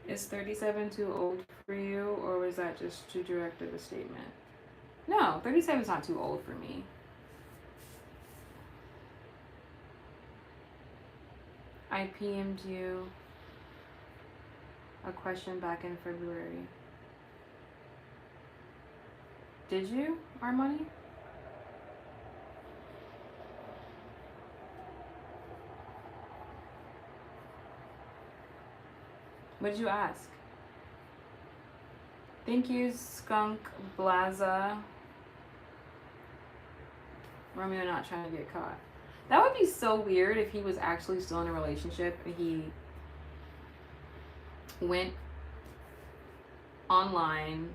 Speaker 1: Is 37 too old for you, or was that just too direct of a statement? No, 37 is not too old for me. I PM'd you a question back in February. Did you, Armani? What did you ask? Thank you, Skunk Blaza. Romeo not trying to get caught. That would be so weird if he was actually still in a relationship and he went online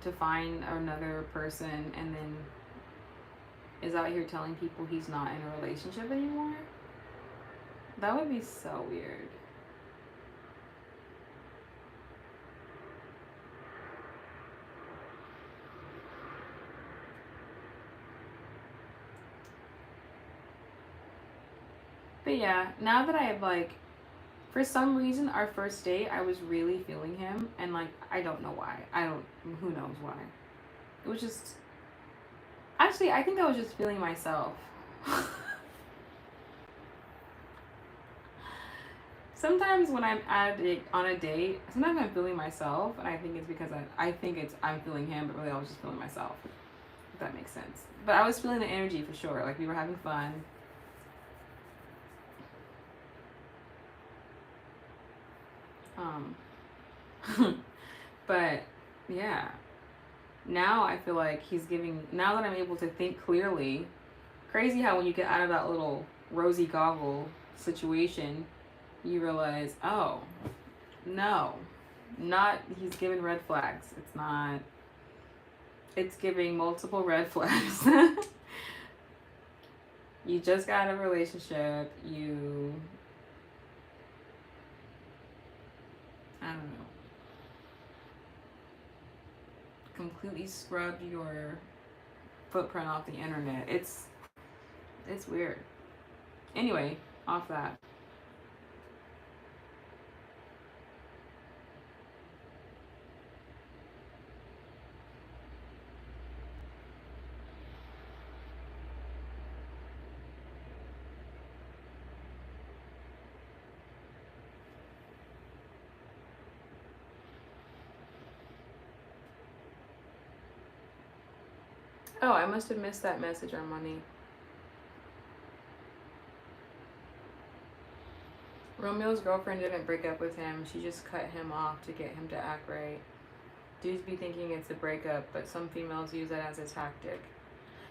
Speaker 1: to find another person and then is out here telling people he's not in a relationship anymore. That would be so weird. But yeah, now that I have like, for some reason, our first date, I was really feeling him, and like, I don't know why. Who knows why. It was just, actually, I think I was just feeling myself. Sometimes when I'm on a date, sometimes I'm feeling myself, and I think it's because I'm feeling him, but really I was just feeling myself. If that makes sense. But I was feeling the energy for sure. Like we were having fun. But yeah, now I feel like now that I'm able to think clearly, crazy how when you get out of that little rosy goggle situation, you realize, oh, no, he's giving red flags. It's giving multiple red flags. You just got a relationship, I don't know, completely scrubbed your footprint off the internet. It's weird. Anyway, off that. Oh, I must have missed that message, Armani. Romeo's girlfriend didn't break up with him. She just cut him off to get him to act right. Dudes be thinking it's a breakup, but some females use that as a tactic.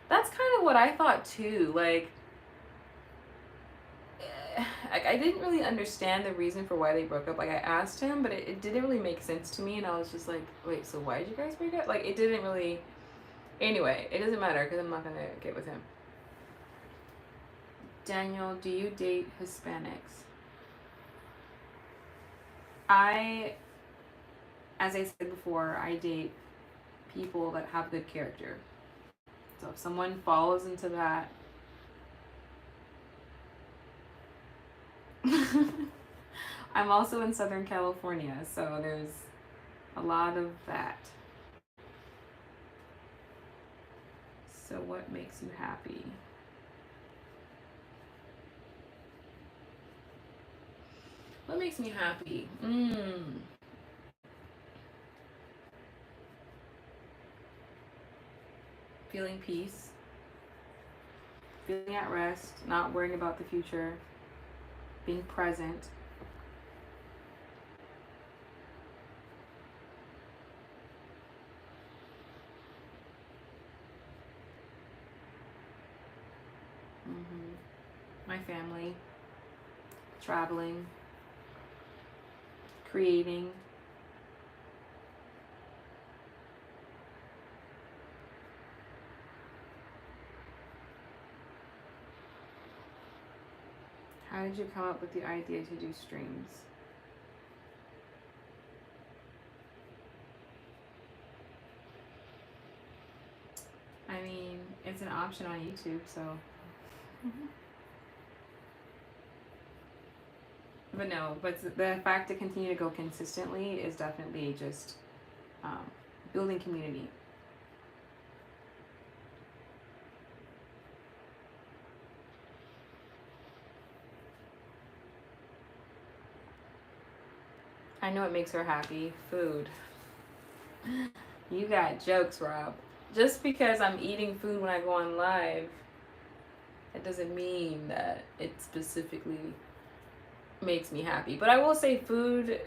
Speaker 1: That's kind of what I thought too. Like, I didn't really understand the reason for why they broke up. Like, I asked him, but it didn't really make sense to me. And I was just like, wait, so why did you guys break up? Like, it didn't really. Anyway, it doesn't matter because I'm not going to get with him. Daniel, do you date Hispanics? As I said before, I date people that have good character. So if someone falls into that, I'm also in Southern California, so there's a lot of that. So what makes you happy? What makes me happy? Feeling peace. Feeling at rest. Not worrying about the future. Being present. My family. Traveling. Creating. How did you come up with the idea to do streams? I mean, it's an option on YouTube, so. But no, but the fact to continue to go consistently is definitely just building community. I know it makes her happy. Food. You got jokes, Rob. Just because I'm eating food when I go on live, it doesn't mean that it specifically makes me happy. But I will say food,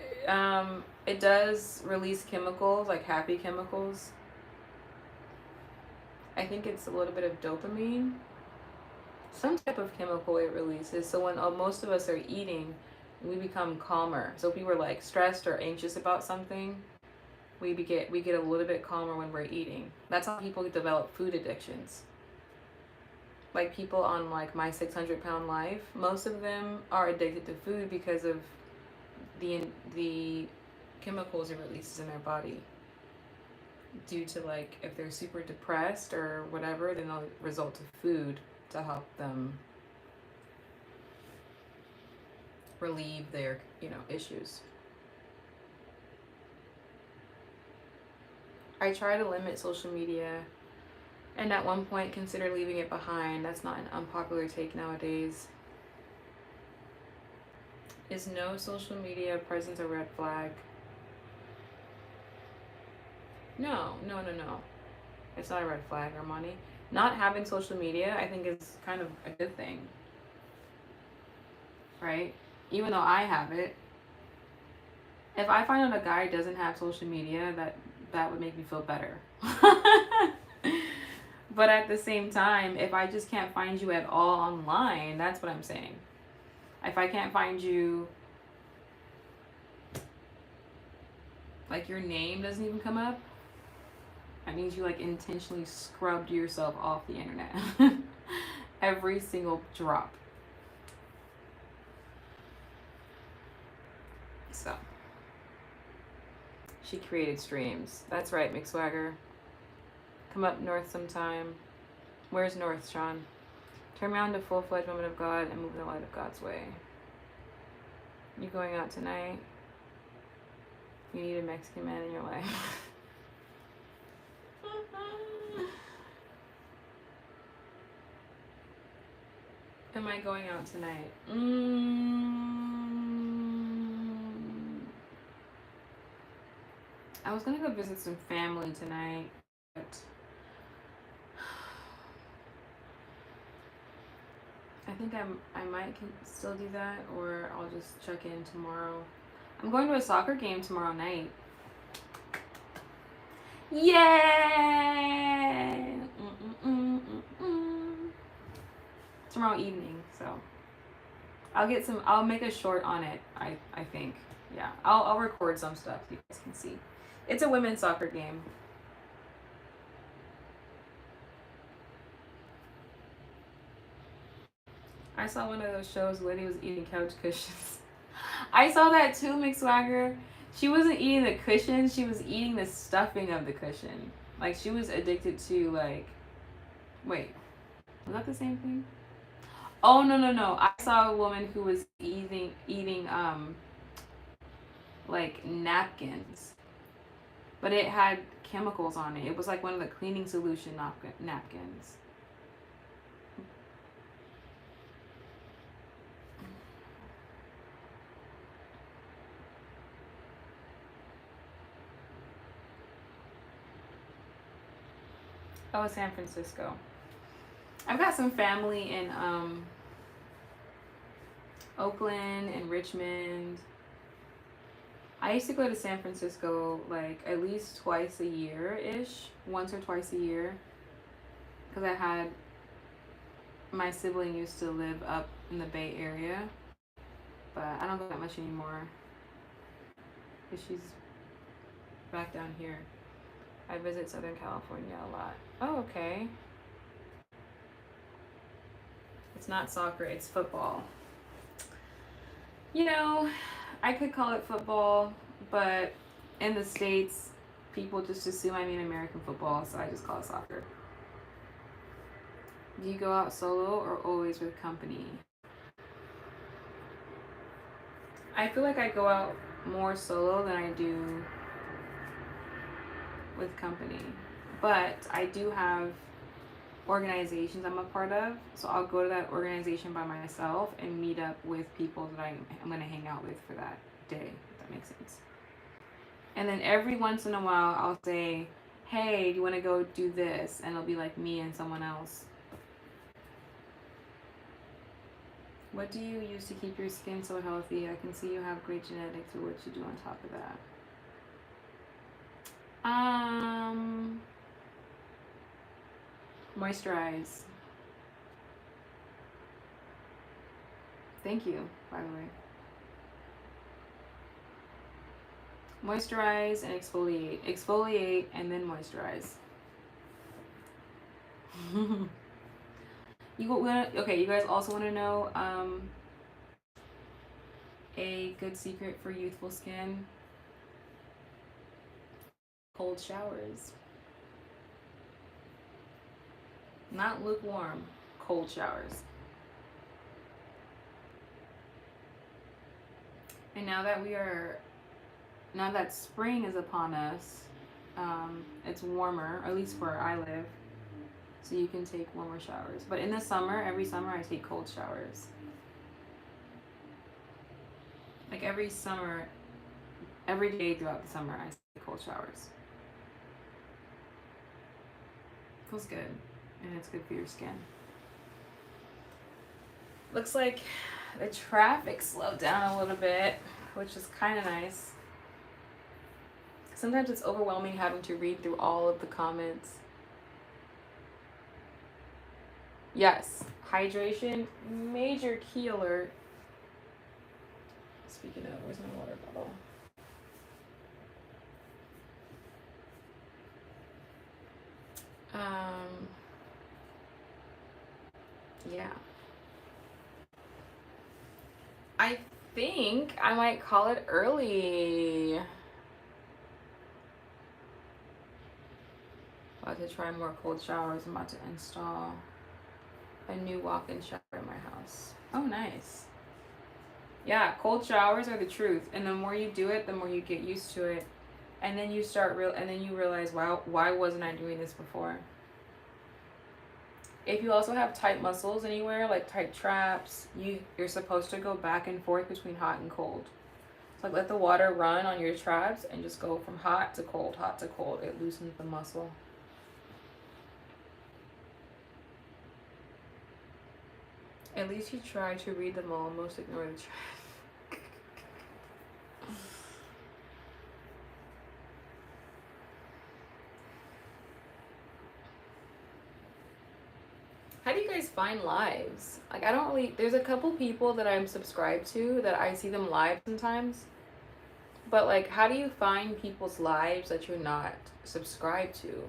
Speaker 1: it does release chemicals, like happy chemicals. I think it's a little bit of dopamine. Some type of chemical it releases. So when most of us are eating, we become calmer. So if we were like stressed or anxious about something, we get a little bit calmer when we're eating. That's how people develop food addictions. like people on like My 600-Pound Life, most of them are addicted to food because of the chemicals it releases in their body, due to like if they're super depressed or whatever, then they'll resort to food to help them relieve their, you know, issues. I try to limit social media, and at one point consider leaving it behind. That's not an unpopular take nowadays. Is no social media presence a red flag? No. It's not a red flag, Armani. Not having social media, I think, is kind of a good thing. Right? Even though I have it. If I find out a guy doesn't have social media, that would make me feel better. But at the same time, if I just can't find you at all online, that's what I'm saying. If I can't find you, like your name doesn't even come up, that means you like intentionally scrubbed yourself off the internet. Every single drop. So she created streams. That's right, McSwagger. Come up north sometime. Where's north, Sean? Turn me on to full-fledged woman of God and move in the light of God's way. You going out tonight? You need a Mexican man in your life. Am I going out tonight? I was gonna go visit some family tonight, but I think I might still do that, or I'll just check in tomorrow. I'm going to a soccer game tomorrow night. Yay! Tomorrow evening, so I'll make a short on it. I think, yeah. I'll record some stuff so you guys can see. It's a women's soccer game. I saw one of those shows where lady was eating couch cushions. I saw that too, McSwagger. She wasn't eating the cushion, she was eating the stuffing of the cushion. Like, she was addicted to, like, wait, was that the same thing? Oh, no. I saw a woman who was eating like napkins, but it had chemicals on it. It was like one of the cleaning solution napkins. Oh, San Francisco. I've got some family in Oakland and Richmond. I used to go to San Francisco like at least twice a year-ish, once or twice a year, because I had my sibling used to live up in the Bay Area, but I don't go that much anymore because she's back down here. I visit Southern California a lot. Oh, okay. It's not soccer, it's football. You know, I could call it football, but in the States, people just assume I mean American football, so I just call it soccer. Do you go out solo or always with company? I feel like I go out more solo than I do with company, but I do have organizations I'm a part of, so I'll go to that organization by myself and meet up with people that I'm going to hang out with for that day, if that makes sense. And then every once in a while I'll say, hey, do you want to go do this? And it'll be like me and someone else. What do you use to keep your skin so healthy? I can see you have great genetics, but what you do on top of that? Moisturize. Thank you, by the way. Moisturize and exfoliate. Exfoliate and then moisturize. Okay, you guys also want to know a good secret for youthful skin? Cold showers. Not lukewarm, cold showers. And now that spring is upon us, it's warmer, at least where I live, so you can take warmer showers. But in the summer, every summer I take cold showers. Like every summer, every day throughout the summer, I take cold showers. Feels good, and it's good for your skin. Looks like the traffic slowed down a little bit, which is kind of nice. Sometimes it's overwhelming having to read through all of the comments. Yes, hydration, major key alert. Speaking of, where's my water bottle? Yeah. I think I might call it early. About to try more cold showers. I'm about to install a new walk-in shower in my house. Oh, nice. Yeah, cold showers are the truth, and the more you do it, the more you get used to it, and then you realize, wow, why wasn't I doing this before? If you also have tight muscles anywhere, like tight traps, you're supposed to go back and forth between hot and cold. So like let the water run on your traps and just go from hot to cold, hot to cold. It loosens the muscle. At least you try to read them all. Most ignore the trash. How do you guys find lives? Like, I don't really, there's a couple people that I'm subscribed to that I see them live sometimes. But, like, how do you find people's lives that you're not subscribed to?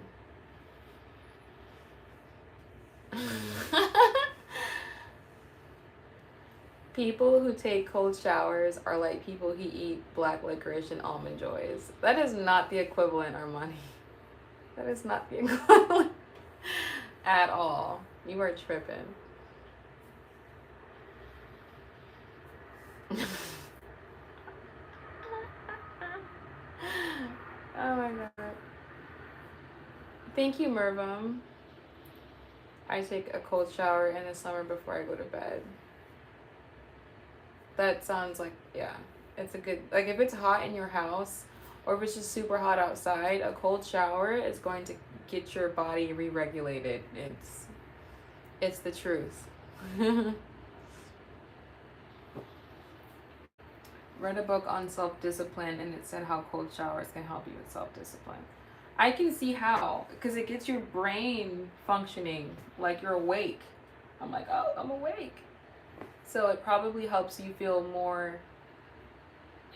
Speaker 1: People who take cold showers are like people who eat black licorice and almond joys. That is not the equivalent, Armani. That is not the equivalent at all. You are tripping. Oh my god. Thank you, Mervam. I take a cold shower in the summer before I go to bed. That sounds like, yeah, it's a good, like if it's hot in your house or if it's just super hot outside, a cold shower is going to get your body re-regulated. It's the truth. Read a book on self-discipline and it said how cold showers can help you with self-discipline. I can see how, because it gets your brain functioning like you're awake. I'm like, oh, I'm awake. So it probably helps you feel more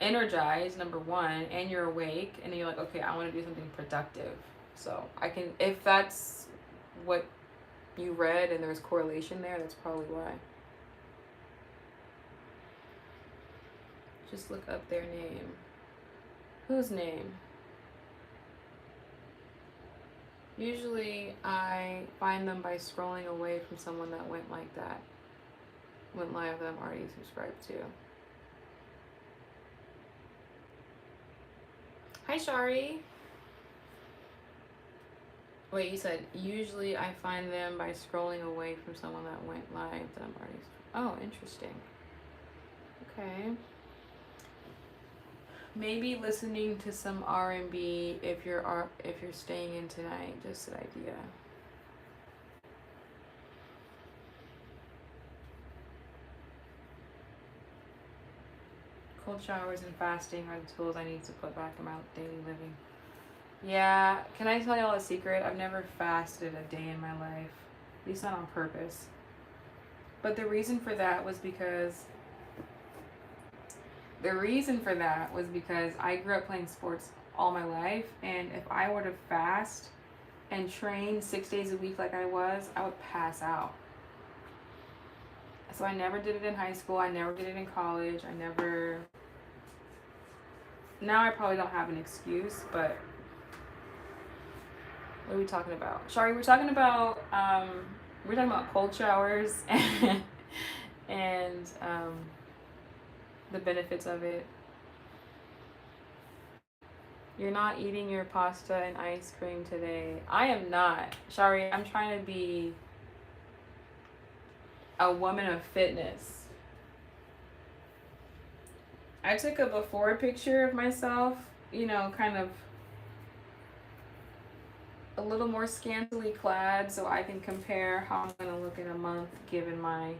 Speaker 1: energized, number one, and you're awake, and then you're like, okay, I want to do something productive. So I can, if that's what you read and there's correlation there, that's probably why. Just look up their name. Whose name? Usually I find them by scrolling away from someone that went like that. Went live that I'm already subscribed to. Hi, Shari. Wait, you said usually I find them by scrolling away from someone that went live that I'm already. Oh, interesting. Okay. Maybe listening to some R&B if you're staying in tonight. Just an idea. Cold showers and fasting are the tools I need to put back in my daily living. Yeah, can I tell y'all a secret? I've never fasted a day in my life. At least not on purpose. But the reason for that was because I grew up playing sports all my life, and if I were to fast and train 6 days a week like I was, I would pass out. So I never did it in high school. I never did it in college. I never. Now I probably don't have an excuse, but what are we talking about? Sorry, we're talking about cold showers and the benefits of it. You're not eating your pasta and ice cream today. I am not. Sorry, I'm trying to be a woman of fitness. I took a before picture of myself, you know, kind of a little more scantily clad so I can compare how I'm going to look in a month given my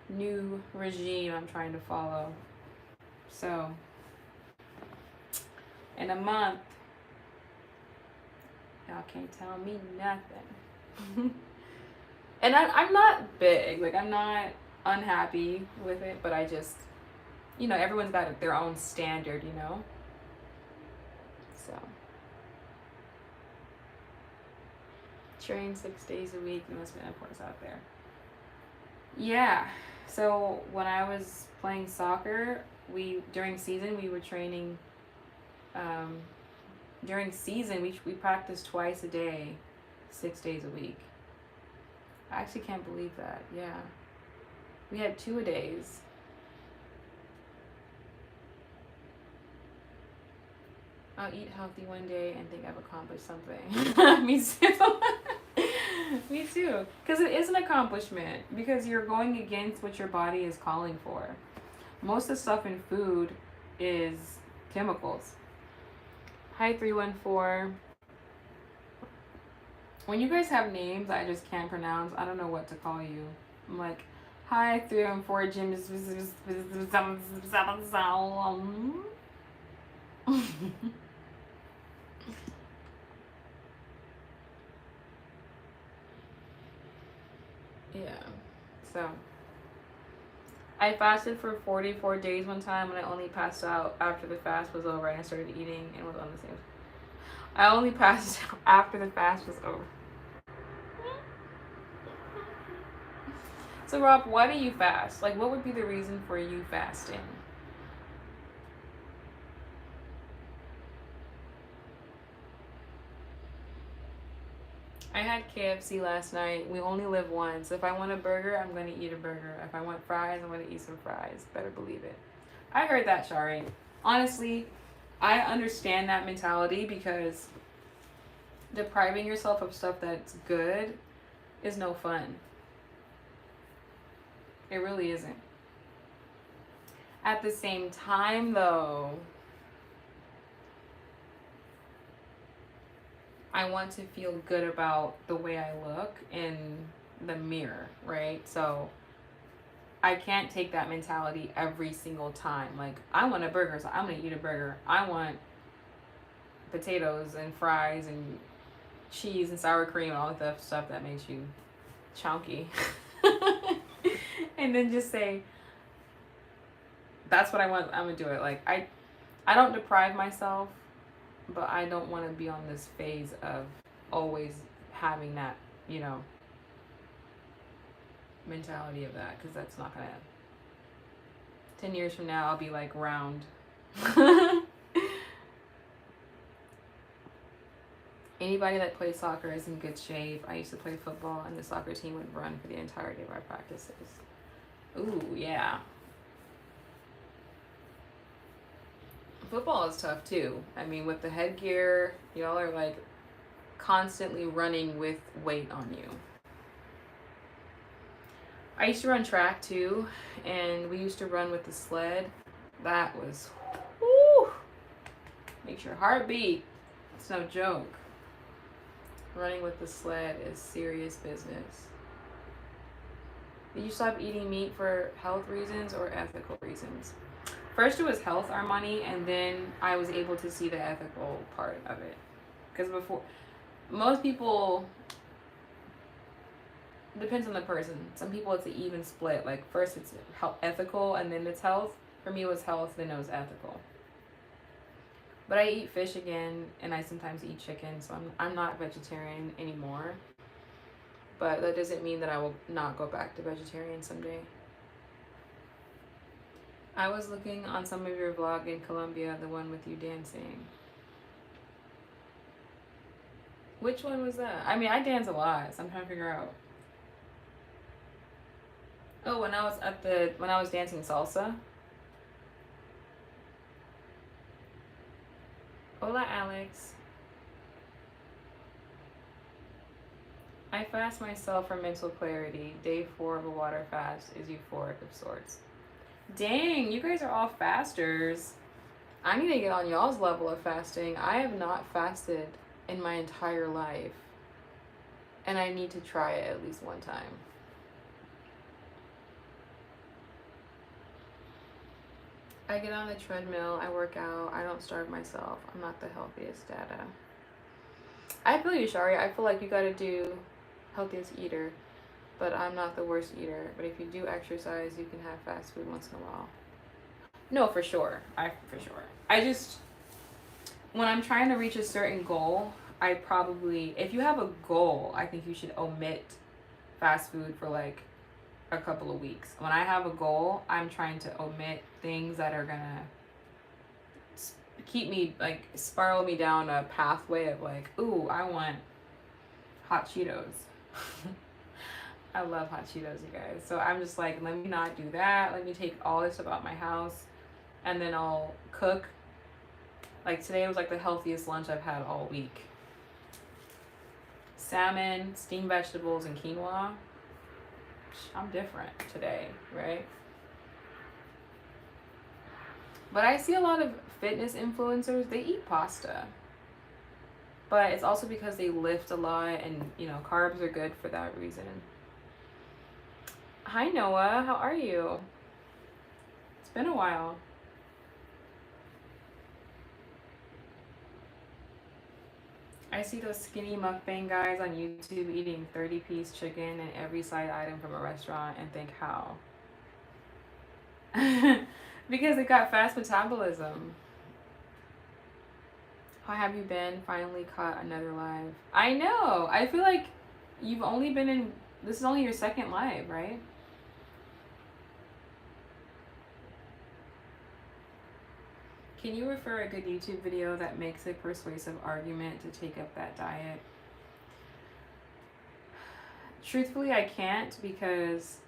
Speaker 1: new regime I'm trying to follow. So, in a month, y'all can't tell me nothing. And I'm not big, like I'm not unhappy with it, but I just, you know, everyone's got their own standard, you know? So, train 6 days a week, you must be of course out there. Yeah, so when I was playing soccer, during season we were training, during season we practiced twice a day, 6 days a week. I actually can't believe that. Yeah, we had 2-a-days. I'll eat healthy one day and think I've accomplished something. Me too. Me too. Because it is an accomplishment. Because you're going against what your body is calling for. Most of the stuff in food is chemicals. Hi, 314. When you guys have names I just can't pronounce, I don't know what to call you. I'm like, hi, 314 Jim. Yeah, so I fasted for 44 days one time and I only passed out after the fast was over and I started eating and was on the same. I only passed out after the fast was over. So Rob, why do you fast? Like, what would be the reason for you fasting? I had KFC last night. We only live once. If I want a burger, I'm going to eat a burger. If I want fries, I'm going to eat some fries. Better believe it. I heard that, Shari. Honestly, I understand that mentality because depriving yourself of stuff that's good is no fun. It really isn't. At the same time, though, I want to feel good about the way I look in the mirror, right? So I can't take that mentality every single time. Like, I want a burger, so I'm going to eat a burger. I want potatoes and fries and cheese and sour cream and all the stuff that makes you chunky. And then just say, that's what I want, I'm going to do it. Like, I don't deprive myself, but I don't want to be on this phase of always having that, you know, mentality of that, because that's not gonna. 10 years from now, I'll be like round. Anybody that plays soccer is in good shape. I used to play football, and the soccer team would run for the entirety of our practices. Ooh, yeah. Football is tough too. I mean, with the headgear, y'all are like constantly running with weight on you. I used to run track too, and we used to run with the sled. That was, whoo, makes your heart beat. It's no joke. Running with the sled is serious business. Did you stop eating meat for health reasons or ethical reasons? First it was health, Armani, and then I was able to see the ethical part of it. Because before, most people, depends on the person. Some people it's an even split. Like first it's ethical and then it's health. For me it was health, then it was ethical. But I eat fish again, and I sometimes eat chicken, so I'm not vegetarian anymore. But that doesn't mean that I will not go back to vegetarian someday. I was looking on some of your vlog in Colombia, the one with you dancing. Which one was that? I mean, I dance a lot, so I'm trying to figure out. Oh, when I was dancing salsa. Hola, Alex. I fast myself for mental clarity. Day 4 of a water fast is euphoric of sorts. Dang, you guys are all fasters. I need to get on y'all's level of fasting. I have not fasted in my entire life. And I need to try it at least one time. I get on the treadmill, I work out, I don't starve myself. I'm not the healthiest data. I feel you, Shari. I feel like you gotta do healthiest eater, but I'm not the worst eater. But if you do exercise, you can have fast food once in a while. No, for sure. I just, when I'm trying to reach a certain goal, I probably, if you have a goal, I think you should omit fast food for like a couple of weeks. When I have a goal, I'm trying to omit things that are gonna keep me, like, spiral me down a pathway of like, ooh, I want hot Cheetos. I love hot Cheetos, you guys. So I'm just like, let me not do that. Let me take all this stuff out my house, and then I'll cook. Like today was like the healthiest lunch I've had all week. Salmon, steamed vegetables, and quinoa. I'm different today, right? But I see a lot of fitness influencers, they eat pasta. But it's also because they lift a lot, and you know, carbs are good for that reason. Hi Noah, how are you? It's been a while. I see those skinny mukbang guys on YouTube eating 30-piece chicken and every side item from a restaurant and think how? Because they got fast metabolism. How have you been? Finally caught another live. I know. I feel like you've only been in, this is only your second live, right? Can you refer a good YouTube video that makes a persuasive argument to take up that diet? Truthfully, I can't, because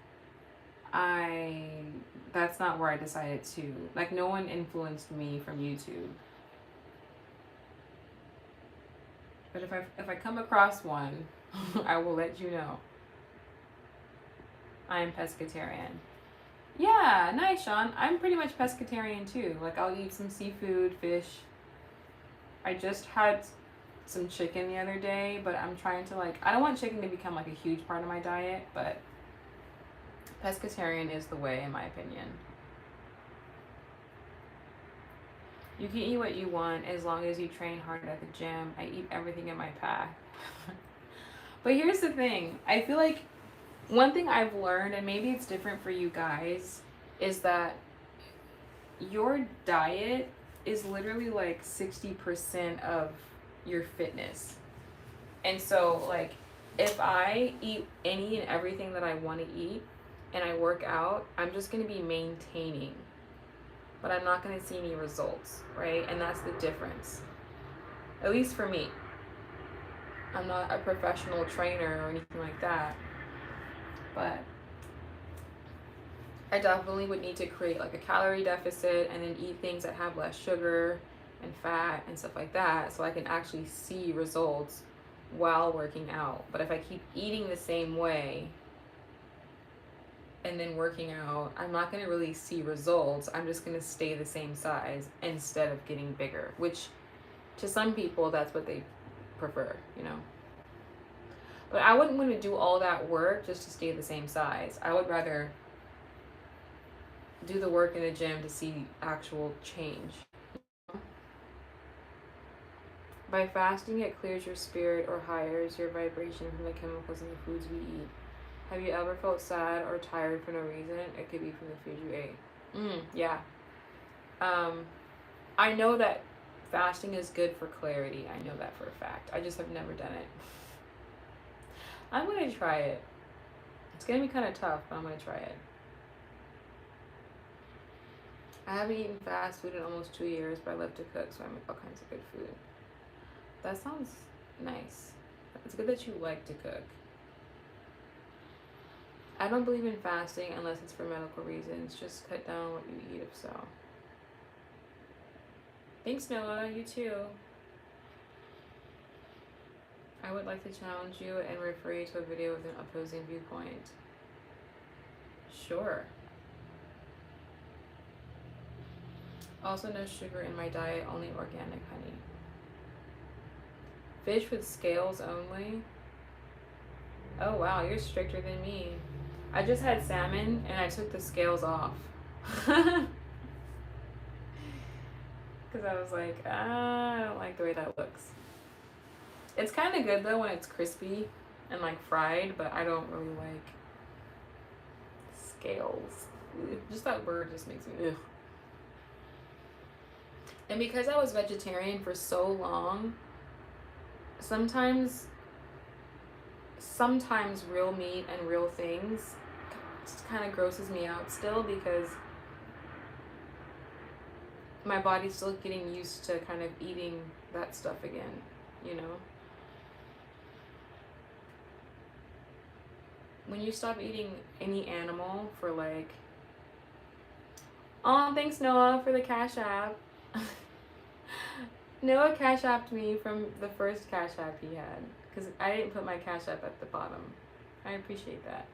Speaker 1: that's not where I decided to. Like, no one influenced me from YouTube. But if I come across one, I will let you know. I am pescatarian. Yeah, nice, Sean. I'm pretty much pescatarian too. Like, I'll eat some seafood, fish. I just had some chicken the other day, but I'm trying to, like, I don't want chicken to become like a huge part of my diet, but pescatarian is the way, in my opinion. You can eat what you want as long as you train hard at the gym. I eat everything in my path. But here's the thing. I feel like one thing I've learned, and maybe it's different for you guys, is that your diet is literally like 60% of your fitness. And so, like, if I eat any and everything that I want to eat and I work out, I'm just going to be maintaining. But I'm not going to see any results, right? And that's the difference. At least for me. I'm not a professional trainer or anything like that. But I definitely would need to create like a calorie deficit and then eat things that have less sugar and fat and stuff like that, so I can actually see results while working out. But if I keep eating the same way and then working out, I'm not going to really see results. I'm just going to stay the same size instead of getting bigger, which to some people, that's what they prefer, you know. But I wouldn't want to do all that work just to stay the same size. I would rather do the work in the gym to see actual change. By fasting, it clears your spirit or higher your vibration from the chemicals in the foods we eat. Have you ever felt sad or tired for no reason? It could be from the food you ate. Yeah. I know that fasting is good for clarity. I know that for a fact. I just have never done it. I'm going to try it. It's going to be kind of tough, but I'm going to try it. I haven't eaten fast food in almost 2 years, but I love to cook, so I make all kinds of good food. That sounds nice. It's good that you like to cook. I don't believe in fasting unless it's for medical reasons. Just cut down what you eat if so. Thanks, Noah. You too. I would like to challenge you and refer you to a video with an opposing viewpoint. Sure. Also, no sugar in my diet, only organic honey. Fish with scales only. Oh wow, you're stricter than me. I just had salmon and I took the scales off. Because I was like, I don't like the way that looks. It's kind of good though when it's crispy and like fried, but I don't really like scales. Just that word just makes me ugh. And because I was vegetarian for so long, sometimes real meat and real things just kind of grosses me out still, because my body's still getting used to kind of eating that stuff again, you know? When you stop eating any animal for like, oh, thanks Noah for the Cash App. Noah Cash Apped me from the first Cash App he had, because I didn't put my Cash App at the bottom. I appreciate that.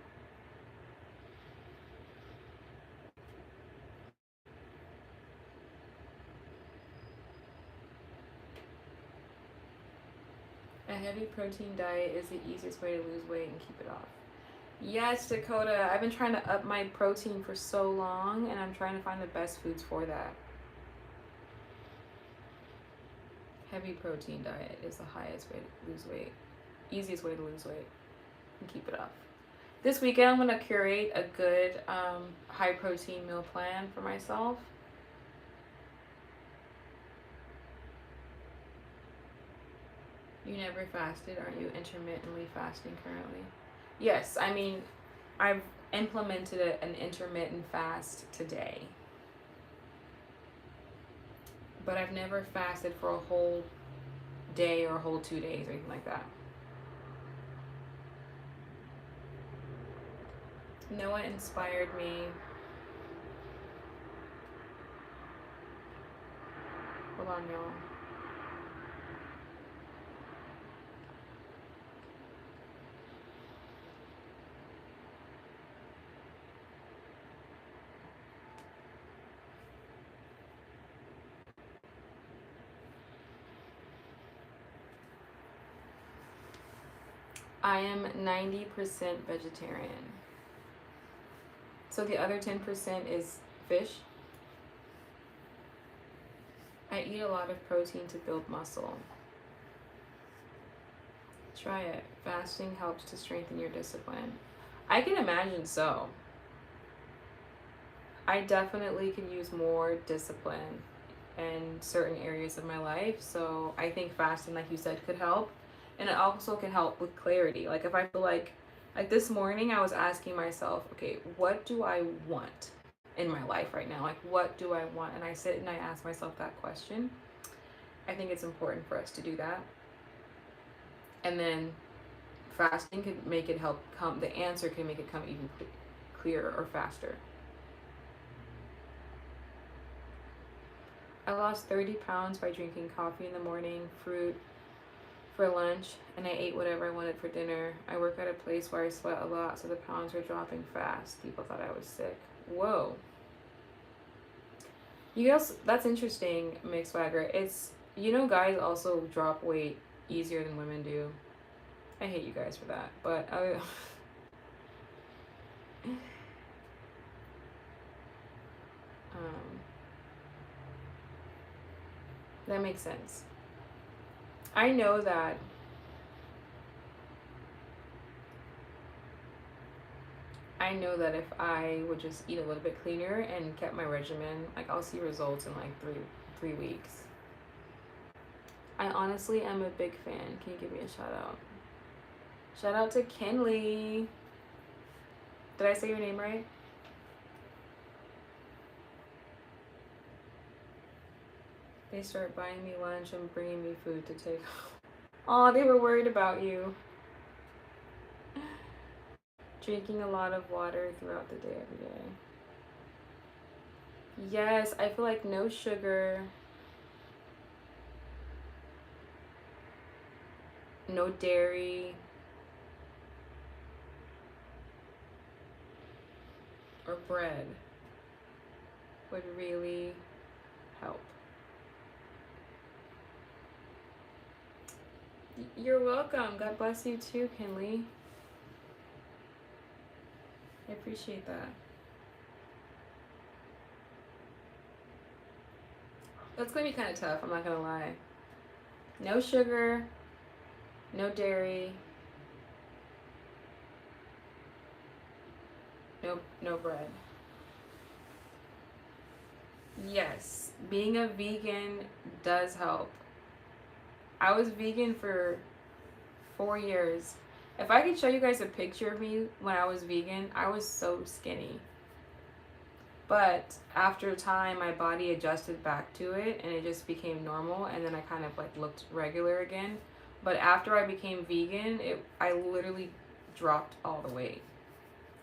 Speaker 1: A heavy protein diet is the easiest way to lose weight and keep it off. Yes, Dakota. I've been trying to up my protein for so long, and I'm trying to find the best foods for that. Heavy protein diet is the highest way to lose weight. Easiest way to lose weight and keep it off. This weekend, I'm going to curate a good high protein meal plan for myself. You never fasted. Aren't you intermittently fasting currently? Yes, I mean, I've implemented an intermittent fast today. But I've never fasted for a whole day or a whole 2 days or anything like that. Noah inspired me. Hold on, y'all. I am 90% vegetarian. So the other 10% is fish. I eat a lot of protein to build muscle. Try it. Fasting helps to strengthen your discipline. I can imagine so. I definitely could use more discipline in certain areas of my life. So I think fasting, like you said, could help. And it also can help with clarity. Like if I feel like this morning I was asking myself, okay, what do I want in my life right now? Like what do I want? And I sit and I ask myself that question. I think it's important for us to do that. And then fasting could make it help come, the answer can make it come even clearer or faster. I lost 30 pounds by drinking coffee in the morning, fruit for lunch, and I ate whatever I wanted for dinner. I work at a place where I sweat a lot, so the pounds were dropping fast. People thought I was sick. Whoa. You guys, that's interesting, Mick Swagger. It's, you know, guys also drop weight easier than women do. I hate you guys for that, but that makes sense. I know that if I would just eat a little bit cleaner and kept my regimen, like I'll see results in like three weeks. I honestly am a big fan. Can you give me a shout out? Shout out to Kenley. Did I say your name right? They start buying me lunch and bringing me food to take home. Oh, they were worried about you. Drinking a lot of water throughout the day every day. Yes, I feel like no sugar, no dairy, or bread would really help. You're welcome. God bless you too, Kinley. I appreciate that. That's gonna be kind of tough, I'm not gonna lie. No sugar, no dairy, no bread. Yes, being a vegan does help. I was vegan for 4 years. If I could show you guys a picture of me when I was vegan, I was so skinny. But after time, my body adjusted back to it and it just became normal, and then I kind of like looked regular again. But after I became vegan, I literally dropped all the weight.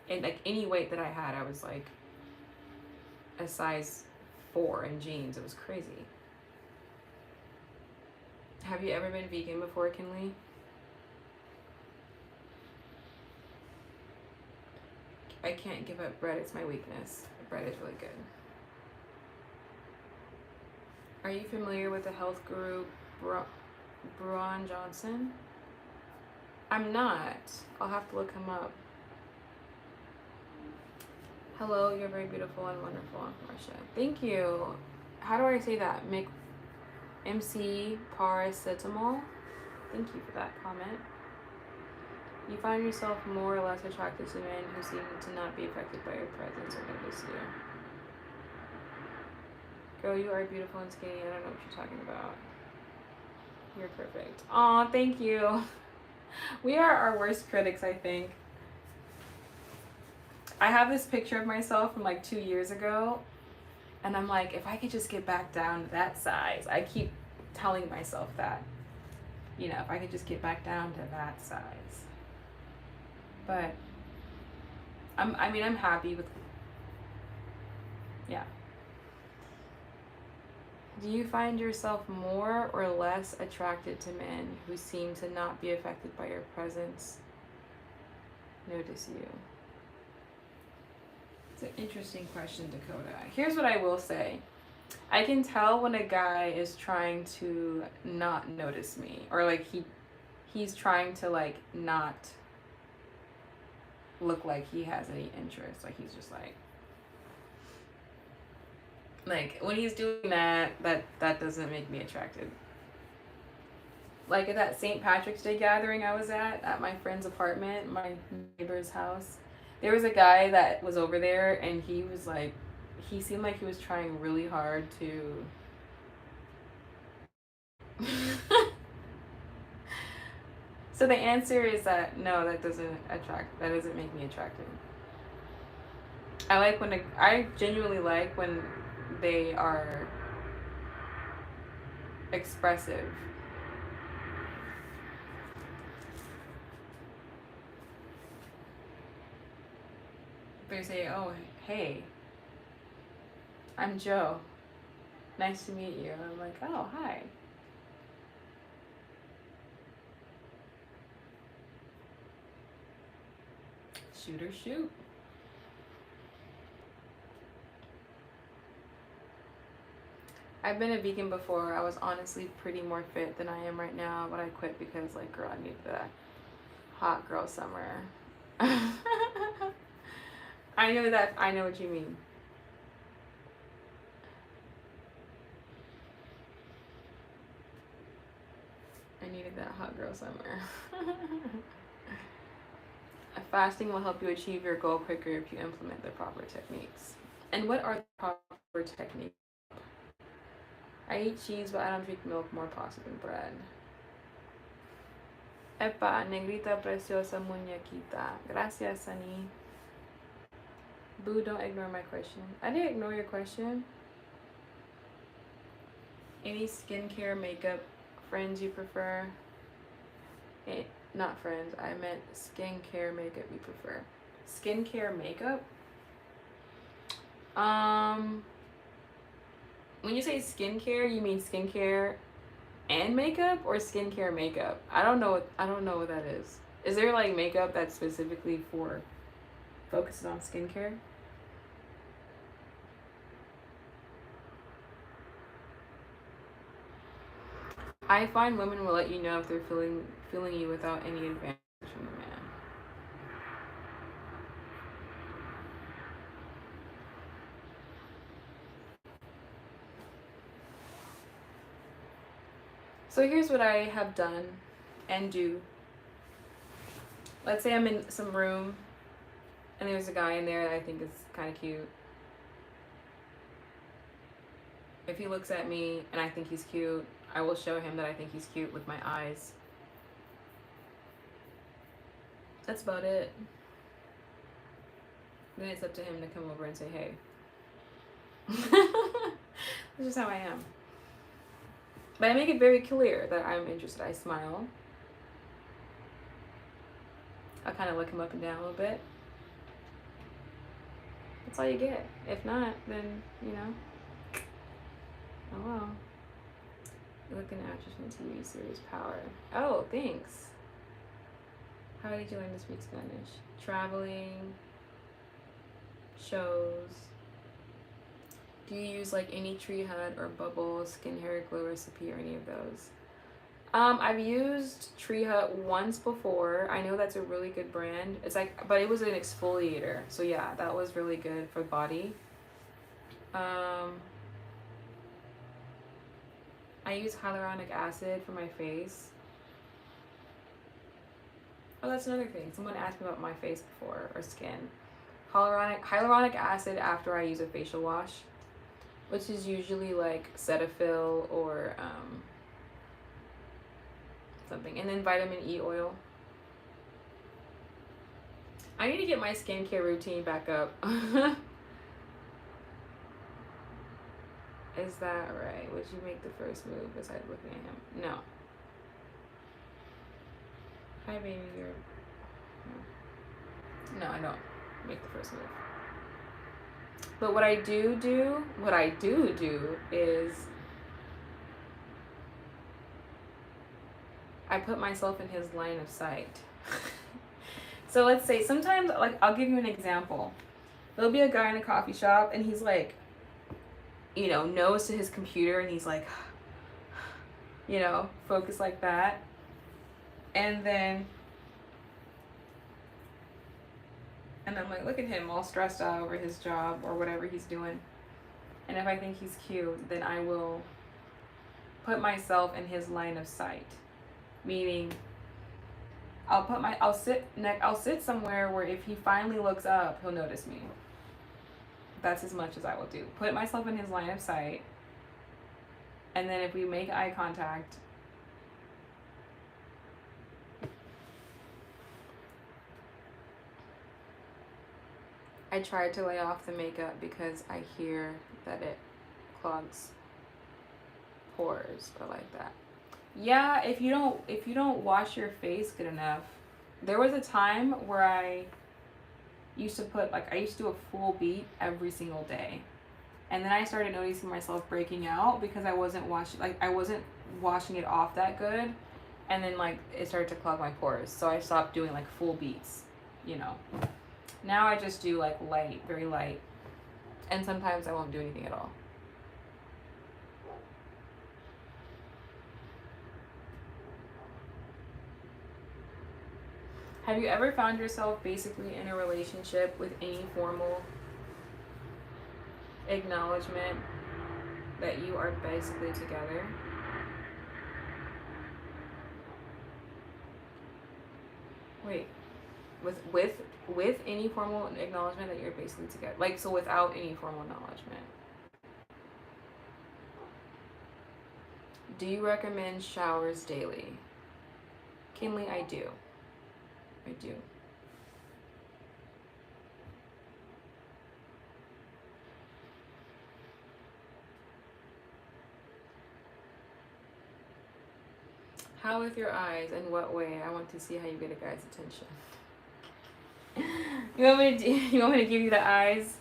Speaker 1: And like any weight that I had, I was like a size 4 in jeans. It was crazy. Have you ever been vegan before, Kinley? I can't give up bread. It's my weakness. Bread is really good. Are you familiar with the health guru Braun Johnson? I'm not. I'll have to look him up. Hello, you're very beautiful and wonderful, Marsha. Thank you. How do I say that? MC Paracetamol. Thank you for that comment. You find yourself more or less attracted to men who seem to not be affected by your presence or notice you. Girl, you are beautiful and skinny. I don't know what you're talking about. You're perfect. Aw, thank you. We are our worst critics, I think. I have this picture of myself from like 2 years ago, and I'm like, if I could just get back down to that size. I keep telling myself that. You know, if I could just get back down to that size. But I'm happy with, yeah. Do you find yourself more or less attracted to men who seem to not be affected by your presence? Notice you. It's an interesting question, Dakota. Here's what I will say. I can tell when a guy is trying to not notice me, or like he's trying to like not look like he has any interest. Like he's just like when he's doing that doesn't make me attracted. Like at that St. Patrick's Day gathering I was at my friend's apartment, my neighbor's house, there was a guy that was over there, and he was like, he seemed like he was trying really hard to So the answer is that no, that doesn't make me attractive. I genuinely like when they are expressive. They say, oh, hey, I'm Joe. Nice to meet you. And I'm like, oh, hi. Shoot or shoot. I've been a vegan before. I was honestly pretty more fit than I am right now, but I quit because, like, girl, I needed that hot girl summer. I know what you mean. I needed that hot girl summer. Fasting will help you achieve your goal quicker if you implement the proper techniques. And what are the proper techniques? I eat cheese, but I don't drink milk, more pasta than bread. Epa, negrita preciosa muñequita. Gracias, Sunny. Boo, don't ignore my question. I didn't ignore your question. Any skincare makeup friends you prefer? Not friends, I meant skincare makeup you prefer. Skincare makeup? When you say skincare, you mean skincare and makeup or skincare makeup? I don't know what that is. Is there like makeup that's specifically for focuses on skincare? I find women will let you know if they're feeling you without any advantage from the man. So here's what I have done and do. Let's say I'm in some room and there's a guy in there that I think is kind of cute. If he looks at me and I think he's cute, I will show him that I think he's cute with my eyes. That's about it. Then it's up to him to come over and say, hey. That's just how I am. But I make it very clear that I'm interested. I smile. I kind of look him up and down a little bit. That's all you get. If not, then, you know, oh well. Look an actress in TV series Power. Oh, thanks. How did you learn to speak Spanish? Traveling, shows. Do you use like any tree hut or bubble skin hair glow recipe or any of those? I've used Tree Hut once before. I know that's a really good brand. It's like, but it was an exfoliator. So yeah, that was really good for the body. I use hyaluronic acid for my face. Oh, that's another thing. Someone asked me about my face before, or skin. Hyaluronic acid after I use a facial wash, which is usually like Cetaphil or something, and then vitamin E oil. I need to get my skincare routine back up. Is that right? Would you make the first move besides looking at him? No. Hi, baby. No, I don't make the first move. But what I do is I put myself in his line of sight. So let's say sometimes, like, I'll give you an example. There'll be a guy in a coffee shop and he's like, you know, nose to his computer and he's like, you know, focus like that. And I'm like, look at him all stressed out over his job or whatever he's doing. And if I think he's cute, then I will put myself in his line of sight. Meaning I'll sit somewhere where if he finally looks up, he'll notice me. That's as much as I will do. Put myself in his line of sight. And then if we make eye contact, I try to lay off the makeup because I hear that it clogs pores or like that. Yeah, if you don't wash your face good enough. There was a time where I used to do a full beat every single day. And then I started noticing myself breaking out because I wasn't washing it off that good. And then like it started to clog my pores. So I stopped doing like full beats, you know. Now I just do like light, very light. And sometimes I won't do anything at all. Have you ever found yourself basically in a relationship with any formal acknowledgement that you are basically together? Wait, with any formal acknowledgement that you're basically together, like, so without any formal acknowledgement. Do you recommend showers daily? Kinley, I do. I do. How with your eyes? In what way? I want to see how you get a guy's attention. You want me to you want me to give you the eyes?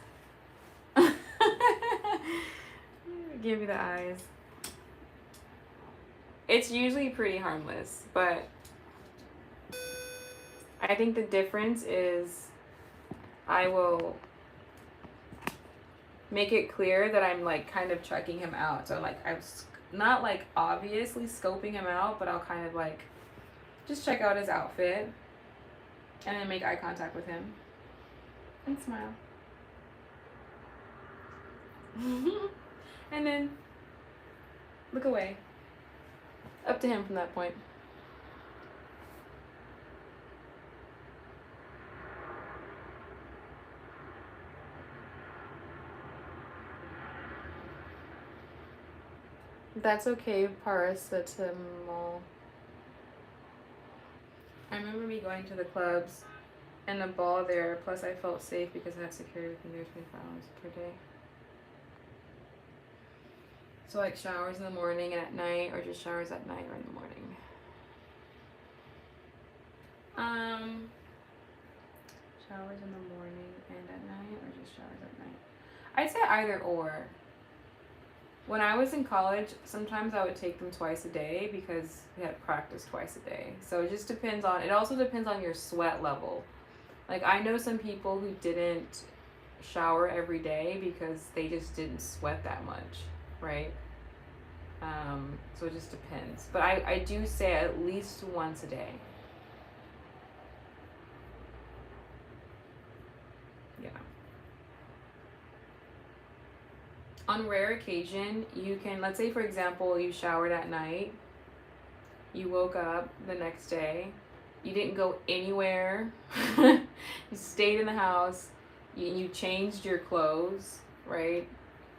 Speaker 1: Give you the eyes. It's usually pretty harmless, but I think the difference is I will make it clear that I'm like kind of checking him out. So like I'm not like obviously scoping him out, but I'll kind of like just check out his outfit and then make eye contact with him and smile. And then look away. Up to him from that point. That's okay, paracetamol. I remember me going to the clubs and a ball there, plus I felt safe because I had security within there 24 hours per day. So like showers in the morning and at night, or just showers at night or in the morning? Showers in the morning and at night, or just showers at night? I'd say either or. When I was in college, sometimes I would take them twice a day because we had practice twice a day. So it just depends on, it also depends on your sweat level. Like I know some people who didn't shower every day because they just didn't sweat that much, right? So it just depends. But I do say at least once a day. Yeah. On rare occasion, you can, let's say for example, you showered at night, you woke up the next day, you didn't go anywhere, you stayed in the house, you changed your clothes, right?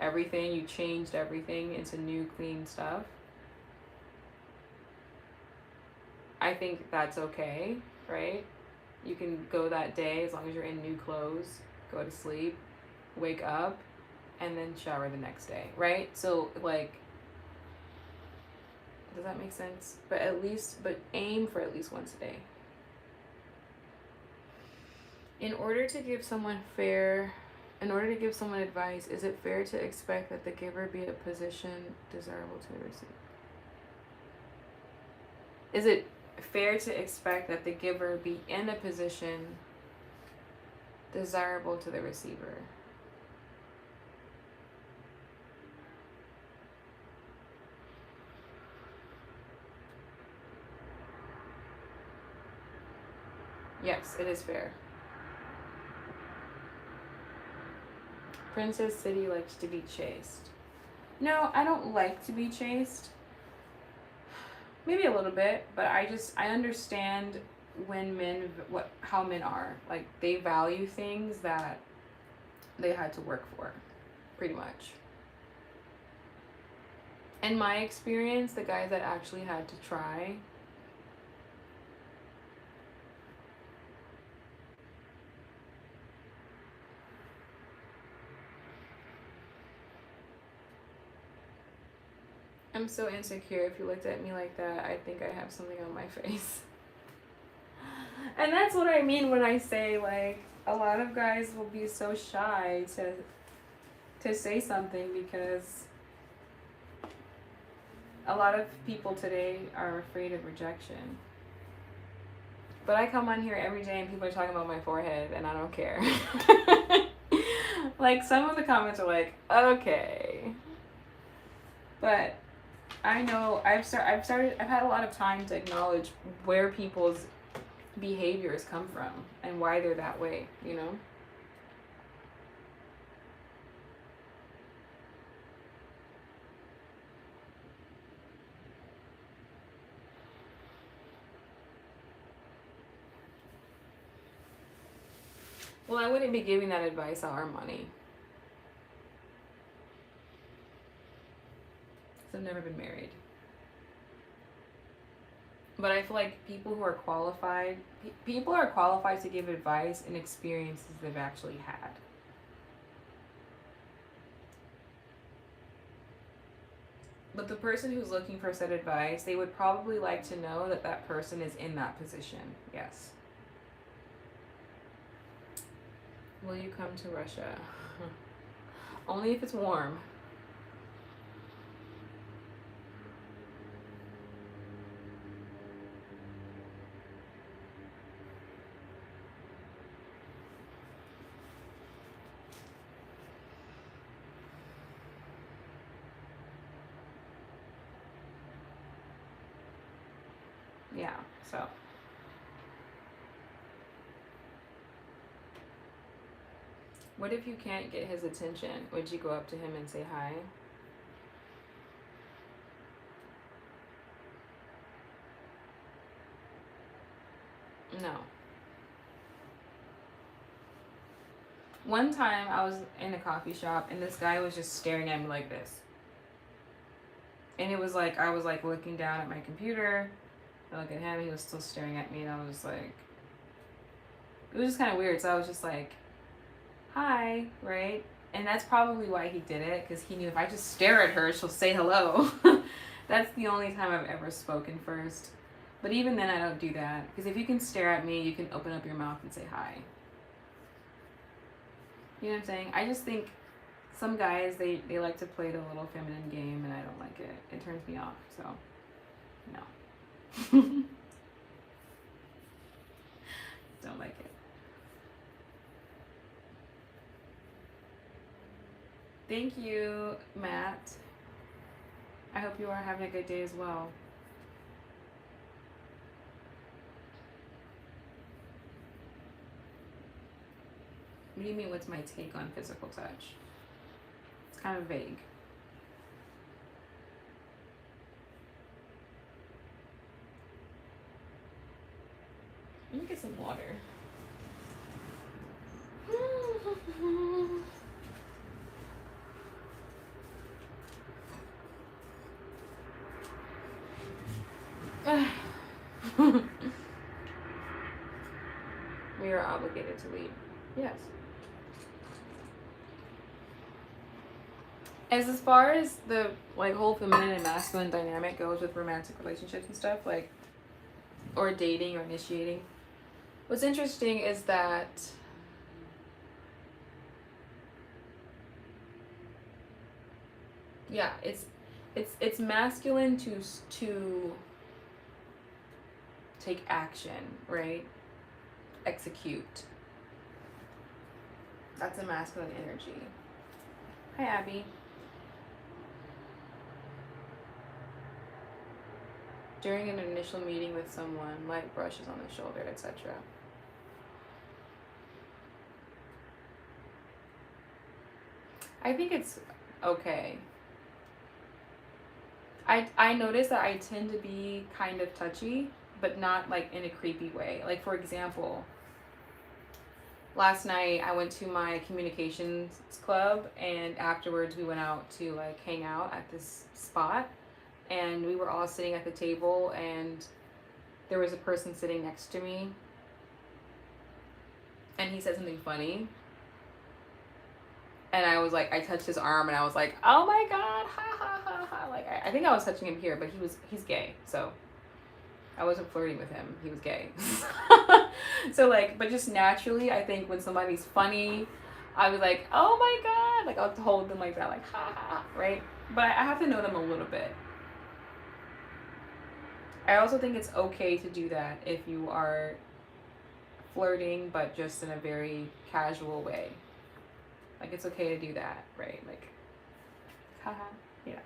Speaker 1: Everything, you changed everything into new clean stuff. I think that's okay, right? You can go that day as long as you're in new clothes, go to sleep, wake up, and then shower the next day, right? So like, does that make sense? But aim for at least once a day. In order to give someone advice, is it fair to expect that the giver be a position desirable to the receiver? Is it fair to expect that the giver be in a position desirable to the receiver? Yes, it is fair. Princess City likes to be chased. No, I don't like to be chased. Maybe a little bit, but I understand when how men are. Like they value things that they had to work for, pretty much. In my experience, the guys that actually had to try, I'm so insecure. If you looked at me like that, I think I have something on my face. And that's what I mean when I say like a lot of guys will be so shy to say something because a lot of people today are afraid of rejection. But I come on here every day and people are talking about my forehead and I don't care. Like some of the comments are like, okay. But I know I've had a lot of time to acknowledge where people's behaviors come from and why they're that way, you know? Well, I wouldn't be giving that advice on our money. I've never been married. But I feel like people are qualified to give advice and experiences they've actually had. But the person who's looking for said advice, they would probably like to know that that person is in that position. Yes. Will you come to Russia? Only if it's warm. Yeah, so. What if you can't get his attention? Would you go up to him and say hi? No. One time I was in a coffee shop and this guy was just staring at me like this. And it was like, I was like looking down at my computer. I look at him, he was still staring at me, and I was just like, it was just kind of weird. So I was just like, hi, right? And that's probably why he did it, because he knew if I just stare at her, she'll say hello. That's the only time I've ever spoken first. But even then, I don't do that, because if you can stare at me, you can open up your mouth and say hi. You know what I'm saying? I just think some guys, they like to play the little feminine game, and I don't like it. It turns me off, so no. Don't like it. Thank you, Matt. I hope you are having a good day as well. What do you mean, what's my take on physical touch? It's kind of vague. Let me get some water. We are obligated to lead. Yes. As far as the like whole feminine and masculine dynamic goes with romantic relationships and stuff, like, or dating or initiating, what's interesting is that yeah, it's masculine to take action, right? Execute. That's a masculine energy. Hi, Abby. During an initial meeting with someone, light brushes on the shoulder, etc. I think it's okay. I notice that I tend to be kind of touchy, but not like in a creepy way. Like, for example, last night I went to my communications club, and afterwards we went out to like hang out at this spot, and we were all sitting at the table, and there was a person sitting next to me, and he said something funny, and I was like, I touched his arm, and I was like, oh my god, ha ha ha ha. Like, I think I was touching him here, but he's gay, so I wasn't flirting with him. He was gay. So like, but just naturally, I think when somebody's funny, I was like, oh my god, like I'll hold them like that, like ha ha ha, right? But I have to know them a little bit. I also think it's okay to do that if you are flirting, but just in a very casual way. Like, it's okay to do that, right? Like, haha, yeah.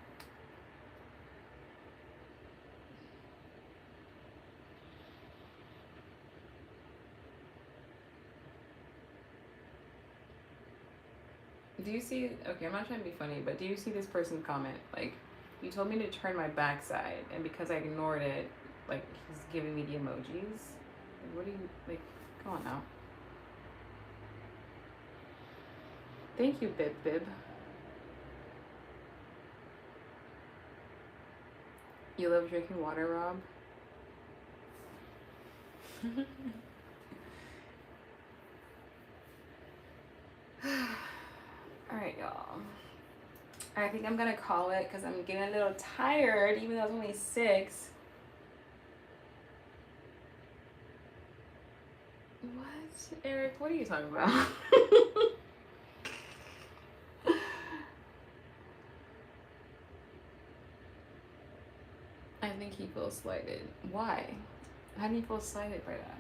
Speaker 1: Do you see, okay, I'm not trying to be funny, but do you see this person's comment? Like, you told me to turn my backside, and because I ignored it, like, he's giving me the emojis. Like, what do you, like, come on now. Thank you, Bib Bib. You love drinking water, Rob? Alright, y'all. I think I'm gonna call it because I'm getting a little tired, even though it's only 6. What, Eric? What are you talking about? I think he feels slighted. Why? How do you feel slighted by that?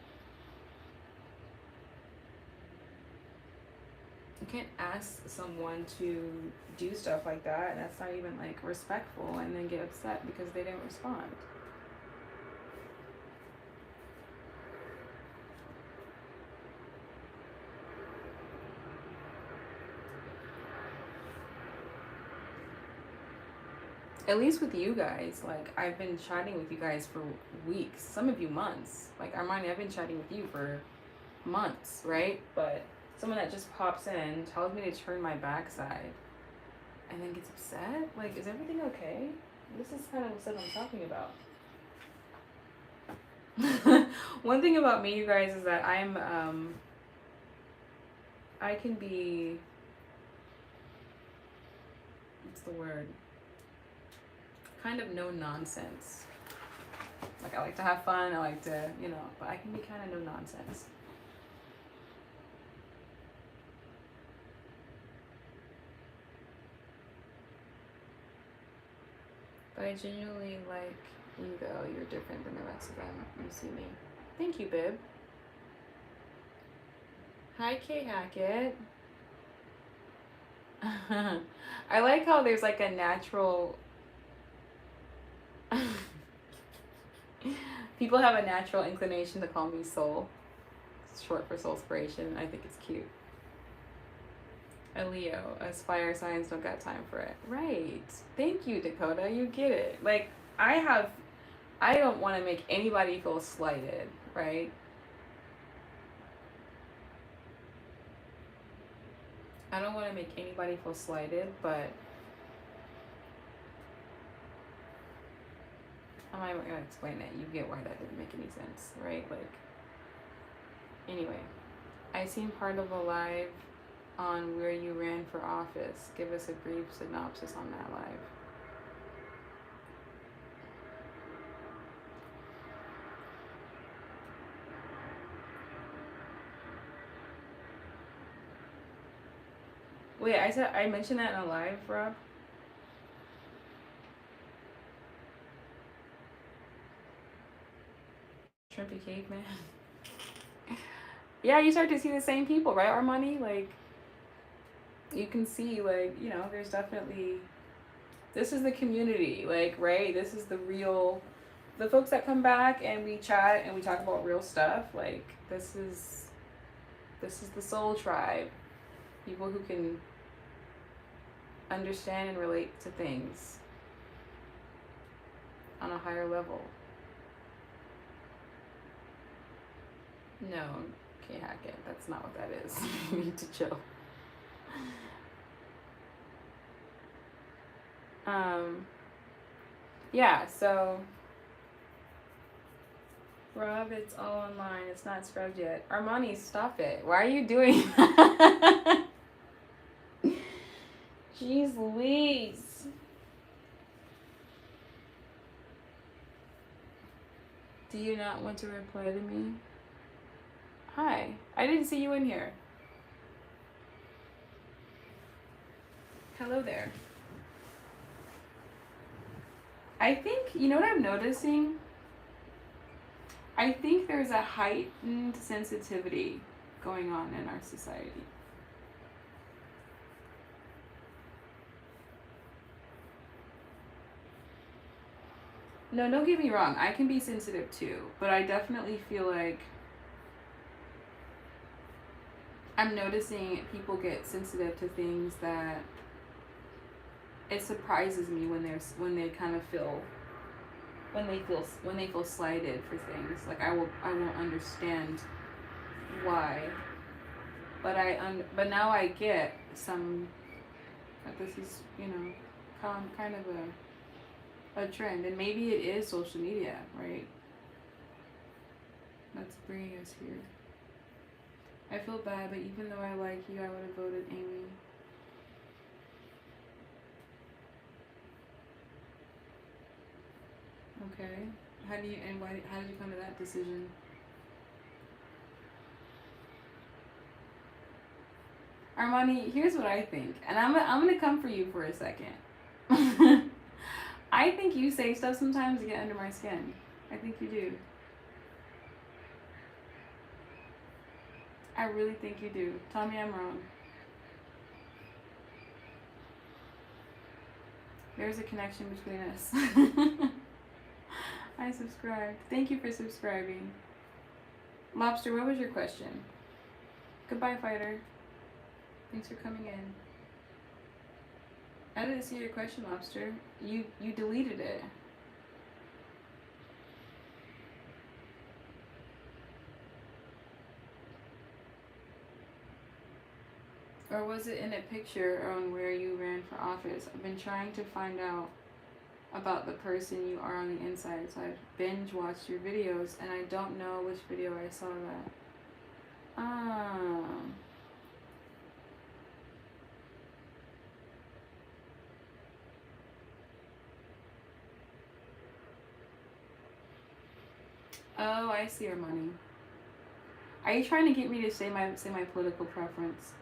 Speaker 1: You can't ask someone to do stuff like that, and that's not even like respectful, and then get upset because they didn't respond. At least with you guys, like I've been chatting with you guys for weeks, some of you months. Like Armani, I've been chatting with you for months, right? But someone that just pops in, tells me to turn my backside, and then gets upset. Like, is everything okay? This is kind of the stuff I'm talking about. One thing about me, you guys, is that I can be, what's the word? Kind of no nonsense. Like I like to have fun, I like to, but I can be kind of no nonsense. But I genuinely like you though. You're different than the rest of them. You see me. Thank you, Bib. Hi, Kay Hackett. I like how there's like a natural... People have a natural inclination to call me Soul. It's short for Soulspiration. I think it's cute. A Leo, as fire signs don't got time for it. Right. Thank you, Dakota. You get it. Like, I don't want to make anybody feel slighted, right? I don't want to make anybody feel slighted, but I'm not even going to explain it. You get why that didn't make any sense, right? Like, anyway, I seen part of a live on where you ran for office. Give us a brief synopsis on that live. Wait, I mentioned that in a live, Rob? Shrimpy Caveman. Yeah, you start to see the same people, right, Armani? Like, you can see, like, there's definitely... This is the community, like, right? This is the real... The folks that come back and we chat and we talk about real stuff, like, this is the soul tribe. People who can understand and relate to things on a higher level. No, can't hack it. That's not what that is. You need to chill. Yeah, so Rob, it's all online. It's not scrubbed yet. Armani, stop it. Why are you doing that? Jeez Louise. Do you not want to reply to me? Hi. I didn't see you in here. Hello there. I think, you know what I'm noticing? I think there's a heightened sensitivity going on in our society. No, don't get me wrong. I can be sensitive too, but I definitely feel like I'm noticing people get sensitive to things that it surprises me when they kind of feel when they feel slighted for things. Like I won't understand why, but now I get some that this is kind of a trend, and maybe it is social media, right? That's bringing us here. I feel bad, but even though I like you, I would have voted Amy. Okay. How do you, and why, how did you come to that decision? Armani, here's what I think, and I'm gonna come for you for a second. I think you say stuff sometimes to get under my skin. I think you do. I really think you do. Tell me I'm wrong. There's a connection between us. I subscribed. Thank you for subscribing. Lobster, what was your question? Goodbye, fighter. Thanks for coming in. I didn't see your question, Lobster. You deleted it. Or was it in a picture on where you ran for office? I've been trying to find out about the person you are on the inside, so I've binge watched your videos and I don't know which video I saw that. Oh, I see your money. Are you trying to get me to say my political preference?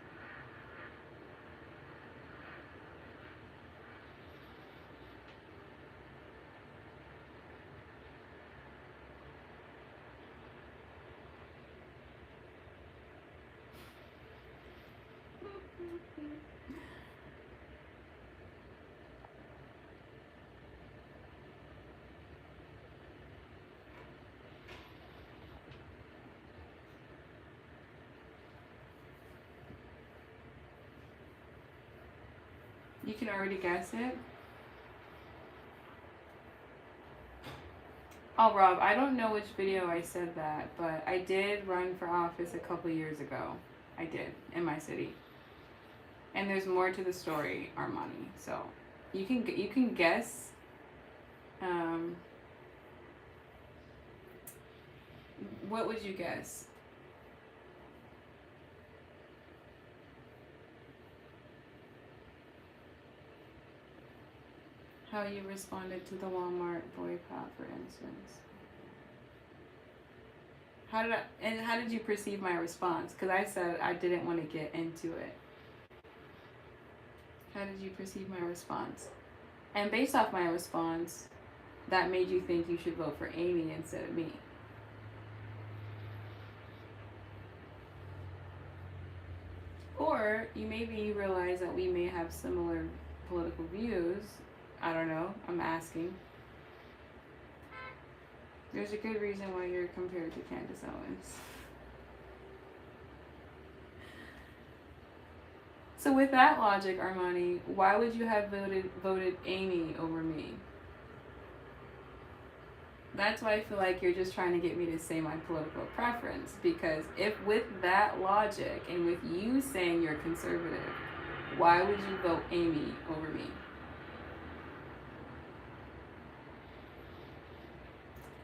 Speaker 1: You can already guess it? Oh, Rob, I don't know which video I said that, but I did run for office a couple years ago. I did, in my city. And there's more to the story, Armani. So, you can guess. What would you guess? How you responded to the Walmart boycott, for instance. How did you perceive my response? Because I said I didn't want to get into it. How did you perceive my response? And based off my response, that made you think you should vote for Amy instead of me. Or you maybe realize that we may have similar political views. I don't know. I'm asking. There's a good reason why you're compared to Candace Owens. So with that logic, Armani, why would you have voted Amy over me? That's why I feel like you're just trying to get me to say my political preference. Because if with that logic and with you saying you're conservative, why would you vote Amy over me?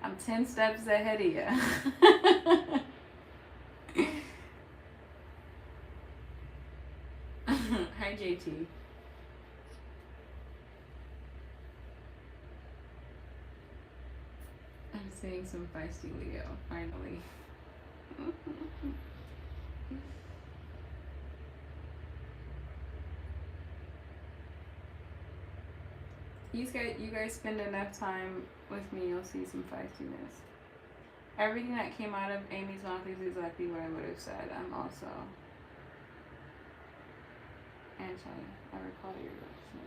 Speaker 1: I'm 10 steps ahead of you. Hi, JT. I'm seeing some feisty Leo, finally. You guys spend enough time with me, you'll see some feistiness. Everything that came out of Amy's mouth is exactly what I would have said. I'm also anti. I recall your reaction.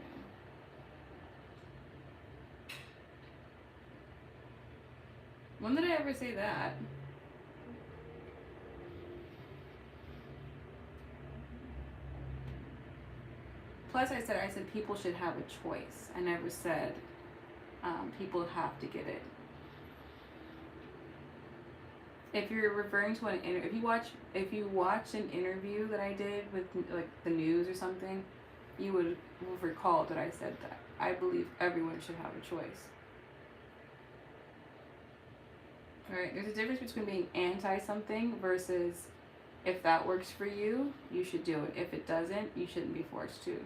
Speaker 1: When did I ever say that? Plus, I said people should have a choice. I never said people have to get it. If you're referring to if you watch an interview that I did with like the news or something, you would recall that I said that. I believe everyone should have a choice. Alright, there's a difference between being anti something versus if that works for you, you should do it. If it doesn't, you shouldn't be forced to.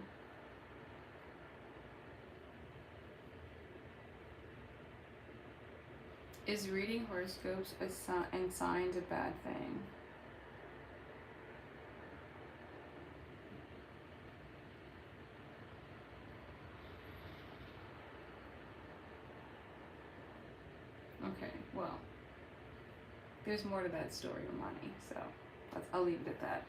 Speaker 1: Is reading horoscopes and signs a bad thing? Okay, well, there's more to that story, Romani, so I'll leave it at that.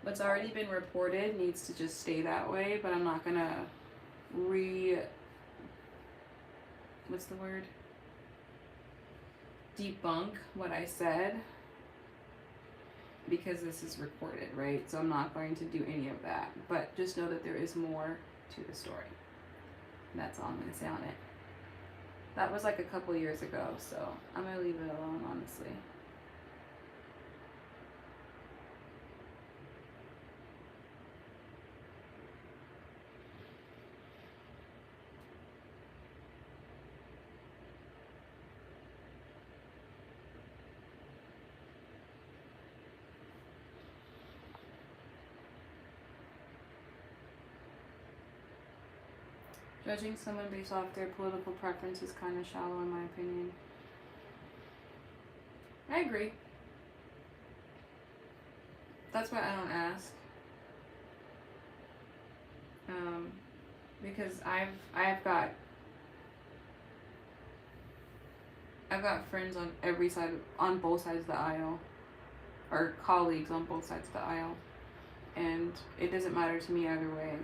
Speaker 1: What's already been reported needs to just stay that way, but I'm not gonna what's the word? Debunk what I said, because this is recorded, right? So I'm not going to do any of that, but just know that there is more to the story. That's all I'm gonna say on it. That was like a couple years ago, so I'm gonna leave it alone, honestly. Judging someone based off their political preference is kind of shallow, in my opinion. I agree. That's why I don't ask. Because I've got friends on every side, on both sides of the aisle, or colleagues on both sides of the aisle, and it doesn't matter to me either way.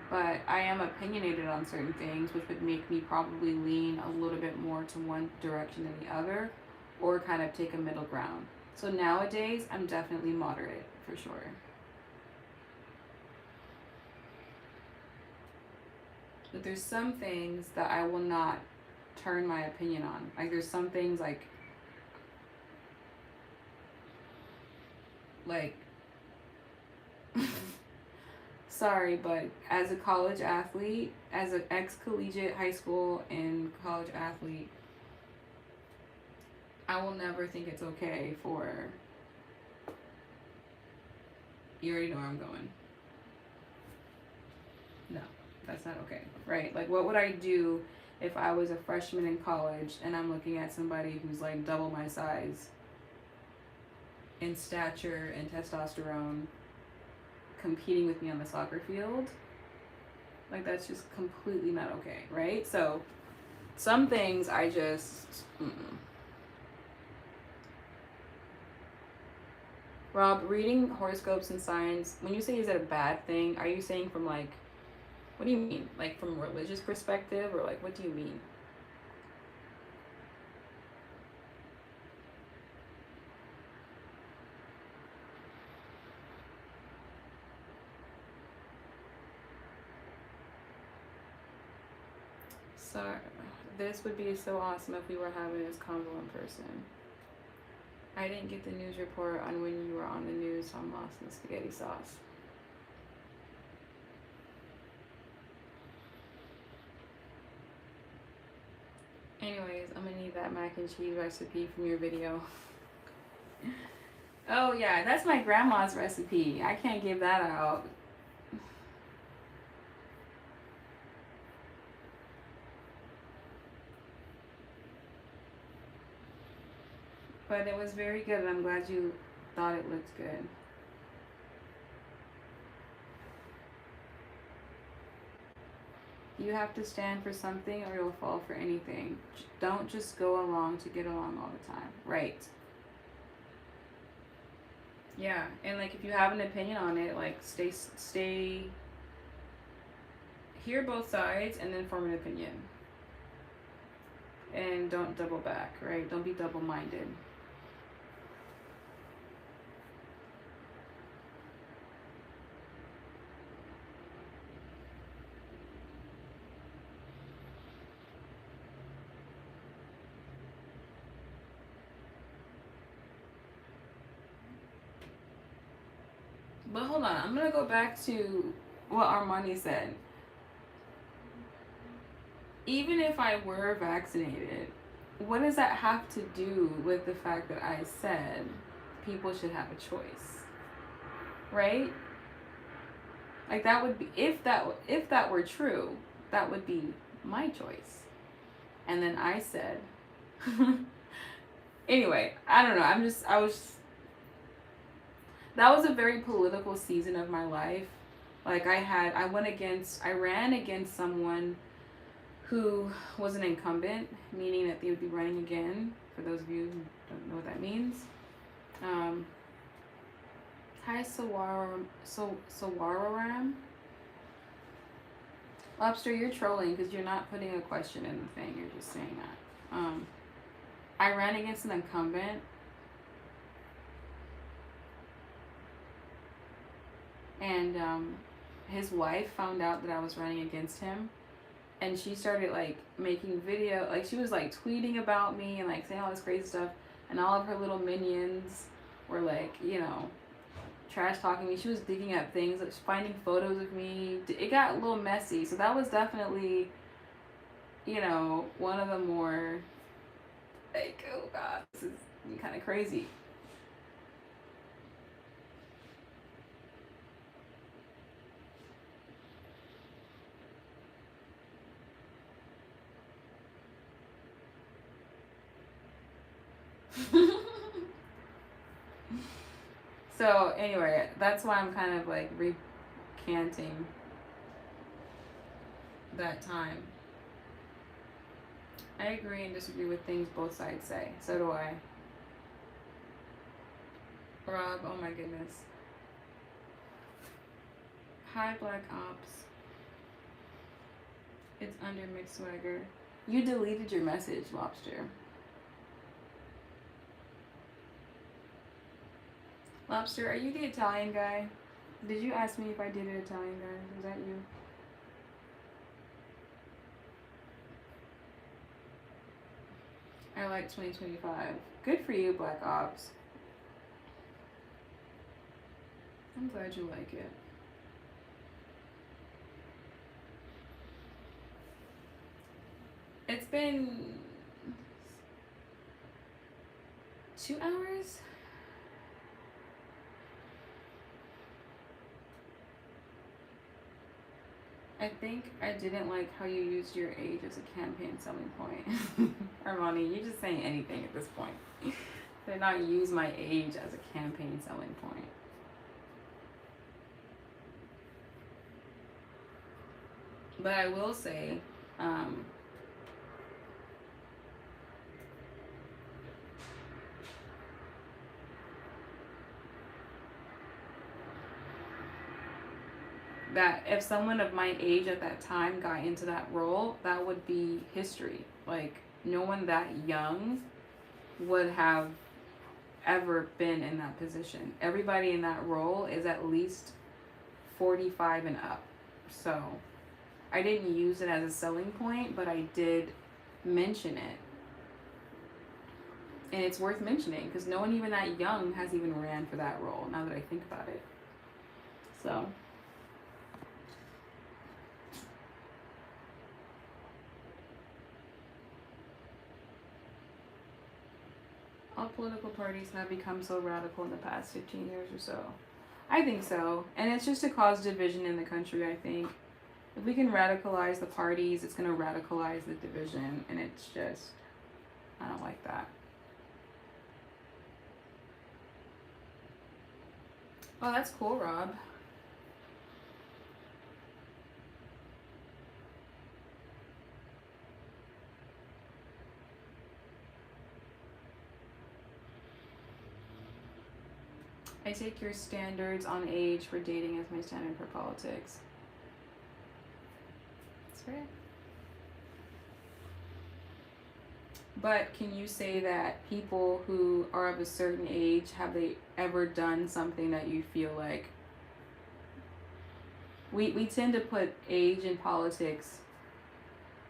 Speaker 1: But I am opinionated on certain things, which would make me probably lean a little bit more to one direction than the other, or kind of take a middle ground. So nowadays, I'm definitely moderate, for sure. But there's some things that I will not turn my opinion on. Like, there's some things like sorry, but as a college athlete, as an ex-collegiate high school and college athlete, I will never think it's okay for, you already know where I'm going. No, that's not okay, right? Like, what would I do if I was a freshman in college and I'm looking at somebody who's like double my size in stature and testosterone competing with me on the soccer field? Like, that's just completely not okay, right? So some things I just Rob, reading horoscopes and signs, when you say is it a bad thing, are you saying from like, what do you mean? Like from a religious perspective, or like what do you mean? Sorry, this would be so awesome if we were having this convo in person. I didn't get the news report on when you were on the news, so I'm lost in the spaghetti sauce. Anyways, I'm gonna need that mac and cheese recipe from your video. Oh yeah, that's my grandma's recipe. I can't give that out. But it was very good, and I'm glad you thought it looked good. You have to stand for something or you'll fall for anything. Don't just go along to get along all the time. Right. Yeah, and like if you have an opinion on it, like stay hear both sides and then form an opinion. And don't double back, right? Don't be double-minded. But hold on, I'm gonna go back to what Armani said. Even if I were vaccinated, what does that have to do with the fact that I said people should have a choice? right? Like that would be, if that were true, that would be my choice. And then I said, anyway, I don't know. That was a very political season of my life. Like I ran against someone who was an incumbent, meaning that they would be running again. For those of you who don't know what that means. Hi, Sawararam. Lobster, you're trolling because you're not putting a question in the thing. You're just saying that. I ran against an incumbent. And his wife found out that I was running against him. And she started like making video, like she was like tweeting about me and like saying all this crazy stuff. And all of her little minions were like, you know, trash talking me. She was digging up things, like finding photos of me. It got a little messy. So that was definitely, you know, one of the more like, oh God, this is kind of crazy. So anyway, that's why I'm kind of like recanting that time. I agree and disagree with things both sides say. So do I. Rob, oh my goodness. Hi, Black Ops. It's under Mixed Swagger. You deleted your message, Lobster. Lobster, are you the Italian guy? Did you ask me if I did an Italian guy? Was that you? I like 2025. Good for you, Black Ops. I'm glad you like it. It's been 2 hours? I think I didn't like how you used your age as a campaign selling point. Armani, you're just saying anything at this point. Did not use my age as a campaign selling point. But I will say, that if someone of my age at that time got into that role, that would be history. Like, no one that young would have ever been in that position. Everybody in that role is at least 45 and up. So I didn't use it as a selling point, but I did mention it. And it's worth mentioning because no one even that young has even ran for that role, now that I think about it. So all political parties have become so radical in the past 15 years or so. I think so. And it's just to cause division in the country, I think. If we can radicalize the parties, it's going to radicalize the division. And it's just, I don't like that. Oh, that's cool, Rob. I take your standards on age for dating as my standard for politics. That's fair. But can you say that people who are of a certain age, have they ever done something that you feel like... We tend to put age and politics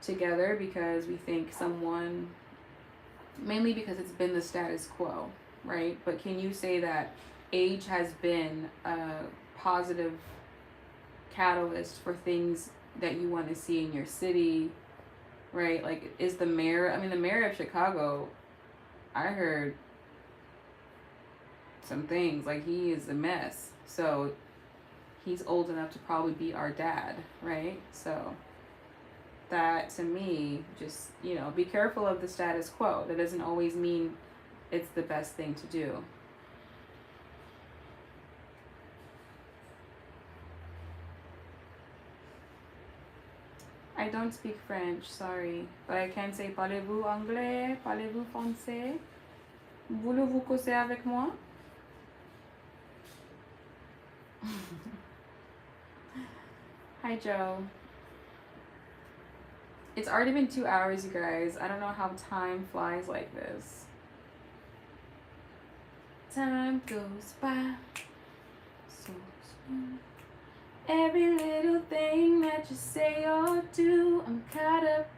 Speaker 1: together because we think someone... Mainly because it's been the status quo, right? But can you say that age has been a positive catalyst for things that you want to see in your city, right? Like, is the mayor, I mean, the mayor of Chicago, I heard some things, like, he is a mess. So he's old enough to probably be our dad, right? So that to me, just, you know, be careful of the status quo. That doesn't always mean it's the best thing to do. I don't speak French, sorry, but I can say parlez-vous anglais, parlez-vous français? Voulez-vous causer avec moi? Hi, Joe. It's already been 2 hours, you guys. I don't know how time flies like this. Time goes by so slow. Every little thing that you say or do, I'm caught up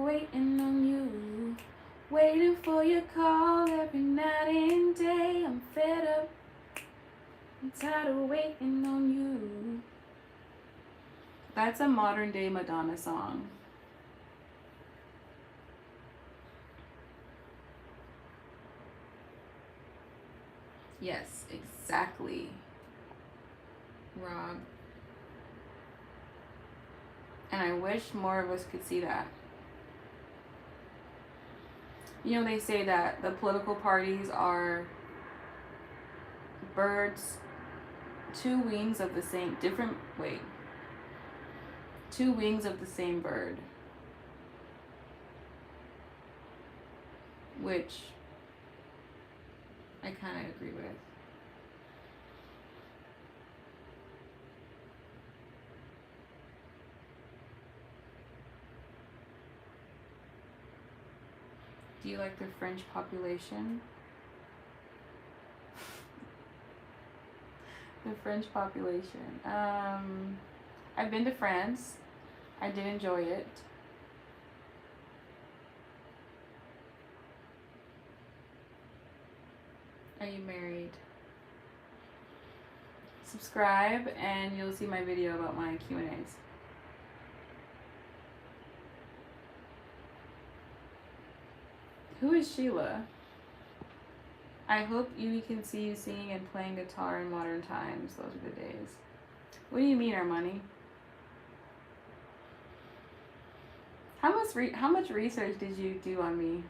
Speaker 1: waiting on you. Waiting for your call every night and day. I'm fed up, I'm tired of waiting on you. That's a modern day Madonna song. Yes, exactly, Rob. And I wish more of us could see that. You know, they say that the political parties are birds, two wings of the same bird. Which I kind of agree with. Do you like the French population? The French population. I've been to France. I did enjoy it. Are you married? Subscribe and you'll see my video about my Q&As. Who is Sheila? I hope we can see you singing and playing guitar in modern times. Those are the days. What do you mean, Armani? How much research did you do on me?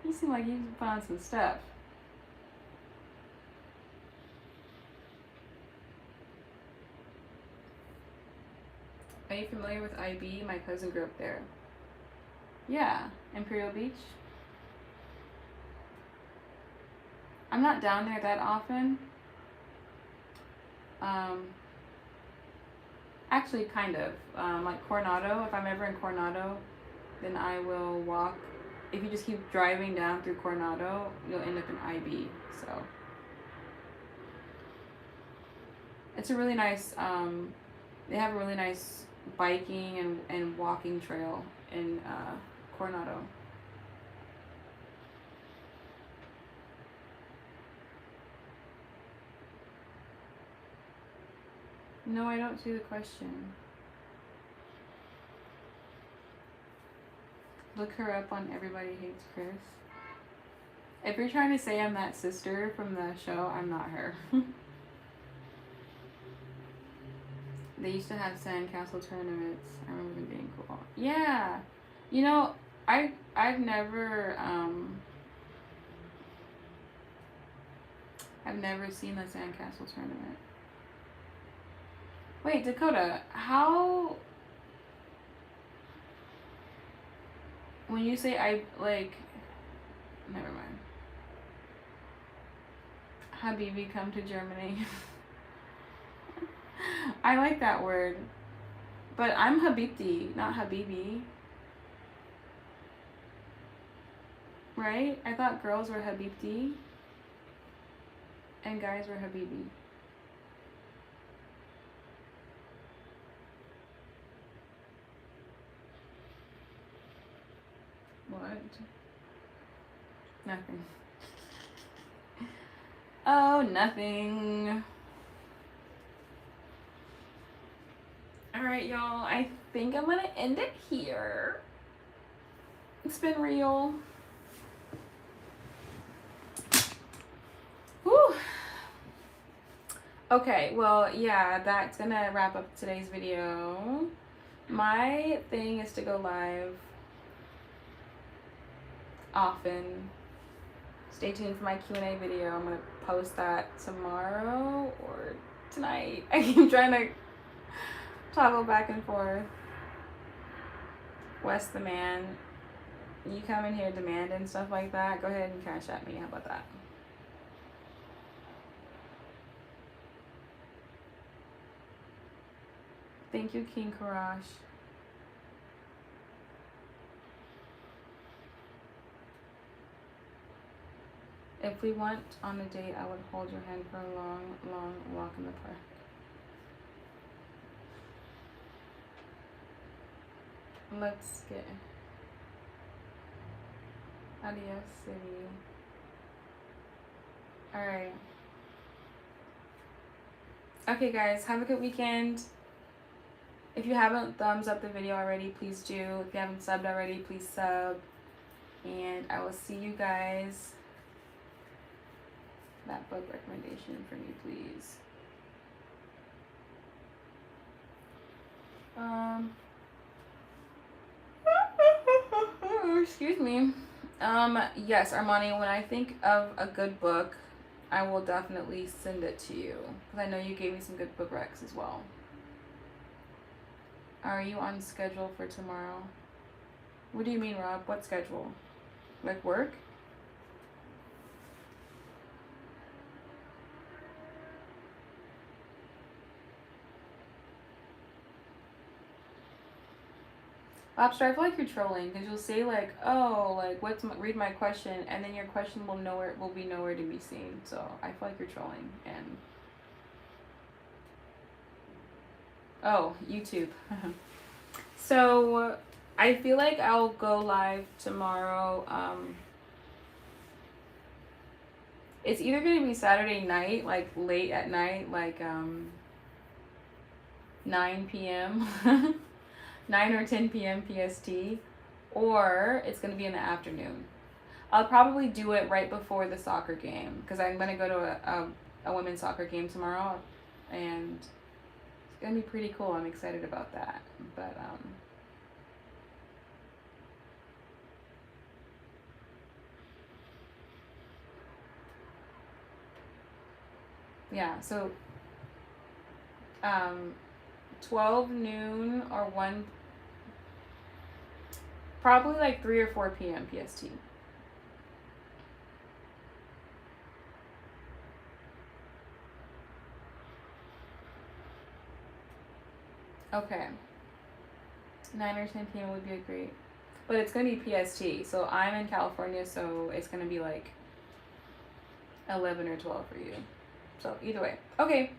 Speaker 1: You seem like you put on some stuff. Are you familiar with IB? My cousin grew up there. Yeah, Imperial Beach. I'm not down there that often. Actually, kind of. Like Coronado, if I'm ever in Coronado, then I will walk. If you just keep driving down through Coronado, you'll end up in IB. So it's a really nice, they have a really nice biking and walking trail in Coronado. No, I don't see the question. Look her up on Everybody Hates Chris. If you're trying to say I'm that sister from the show, I'm not her. They used to have sandcastle tournaments. I remember them being cool. Yeah. You know, I've never seen the sandcastle tournament. Wait, Dakota, how, when you say never mind. Habibi, come to Germany. I like that word. But I'm Habibti, not Habibi. Right? I thought girls were Habibti and guys were Habibi. What? Nothing. Oh, nothing. Alright, y'all. I think I'm gonna end it here. It's been real. Whew. Okay, well, yeah, that's gonna wrap up today's video. My thing is to go live often. Stay tuned for my Q&A video. I'm gonna post that tomorrow or tonight. I keep trying to toggle back and forth. Wes the man, you come in here demand and stuff like that, go ahead and cash at me. How about that? Thank you, King Karash. If we went on a date, I would hold your hand for a long, long walk in the park. Let's get Adios City. Alright. Okay, guys, have a good weekend. If you haven't thumbs up the video already, please do. If you haven't subbed already, please sub. And I will see you guys. That book recommendation for me, please. Excuse me. Yes, Armani, when I think of a good book, I will definitely send it to you. Because I know you gave me some good book recs as well. Are you on schedule for tomorrow? What do you mean, Rob? What schedule? Like work? Lobster, I feel like you're trolling because you'll say like, "Oh, like read my question," and then your question will be nowhere to be seen. So I feel like you're trolling. And oh, YouTube. So I feel like I'll go live tomorrow. It's either gonna be Saturday night, like late at night, like 9 p.m. 9 or 10 p.m. PST, or it's going to be in the afternoon. I'll probably do it right before the soccer game because I'm going to go to a women's soccer game tomorrow, and it's going to be pretty cool. I'm excited about that. But yeah, so 12 noon or 1, probably like 3 or 4 p.m. PST. Okay. 9 or 10 p.m. would be great. But it's going to be PST. So I'm in California, so it's going to be like 11 or 12 for you. So either way. Okay.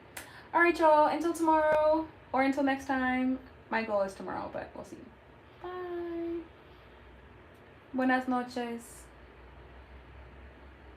Speaker 1: All right, y'all. Until tomorrow or until next time. My goal is tomorrow, but we'll see. Bye. Buenas noches.